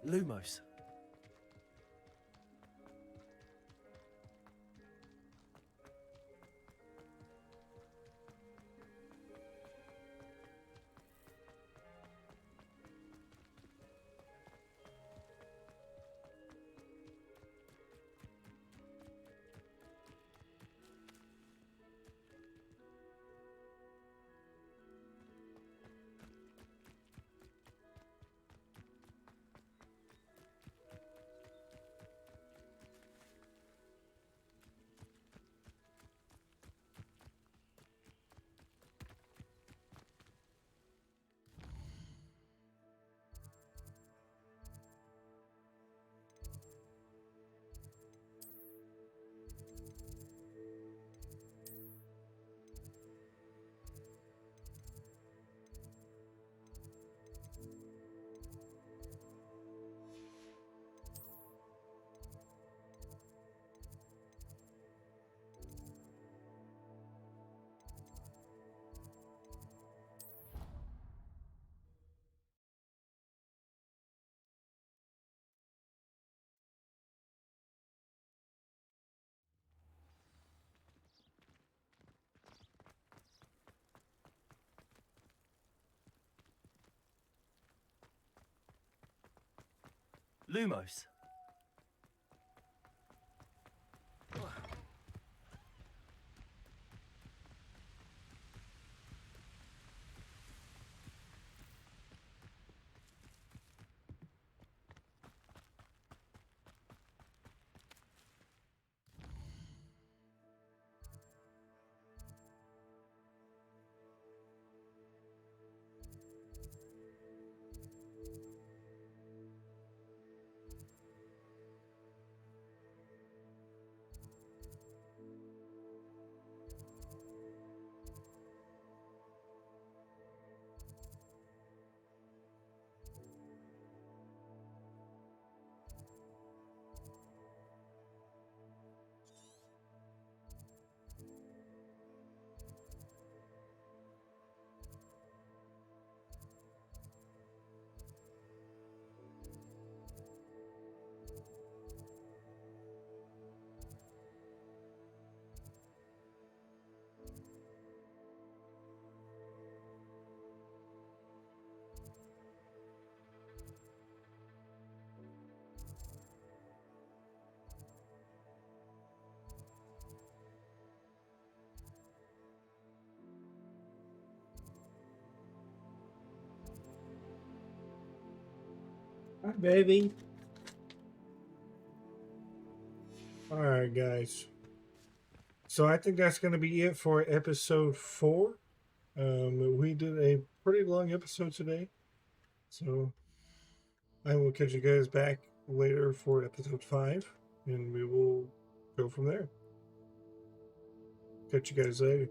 Lumos. Lumos. Hi, baby. Alright, guys. So I think that's going to be it for episode 4. We did a pretty long episode today. So I will catch you guys back later for episode 5. And we will go from there. Catch you guys later.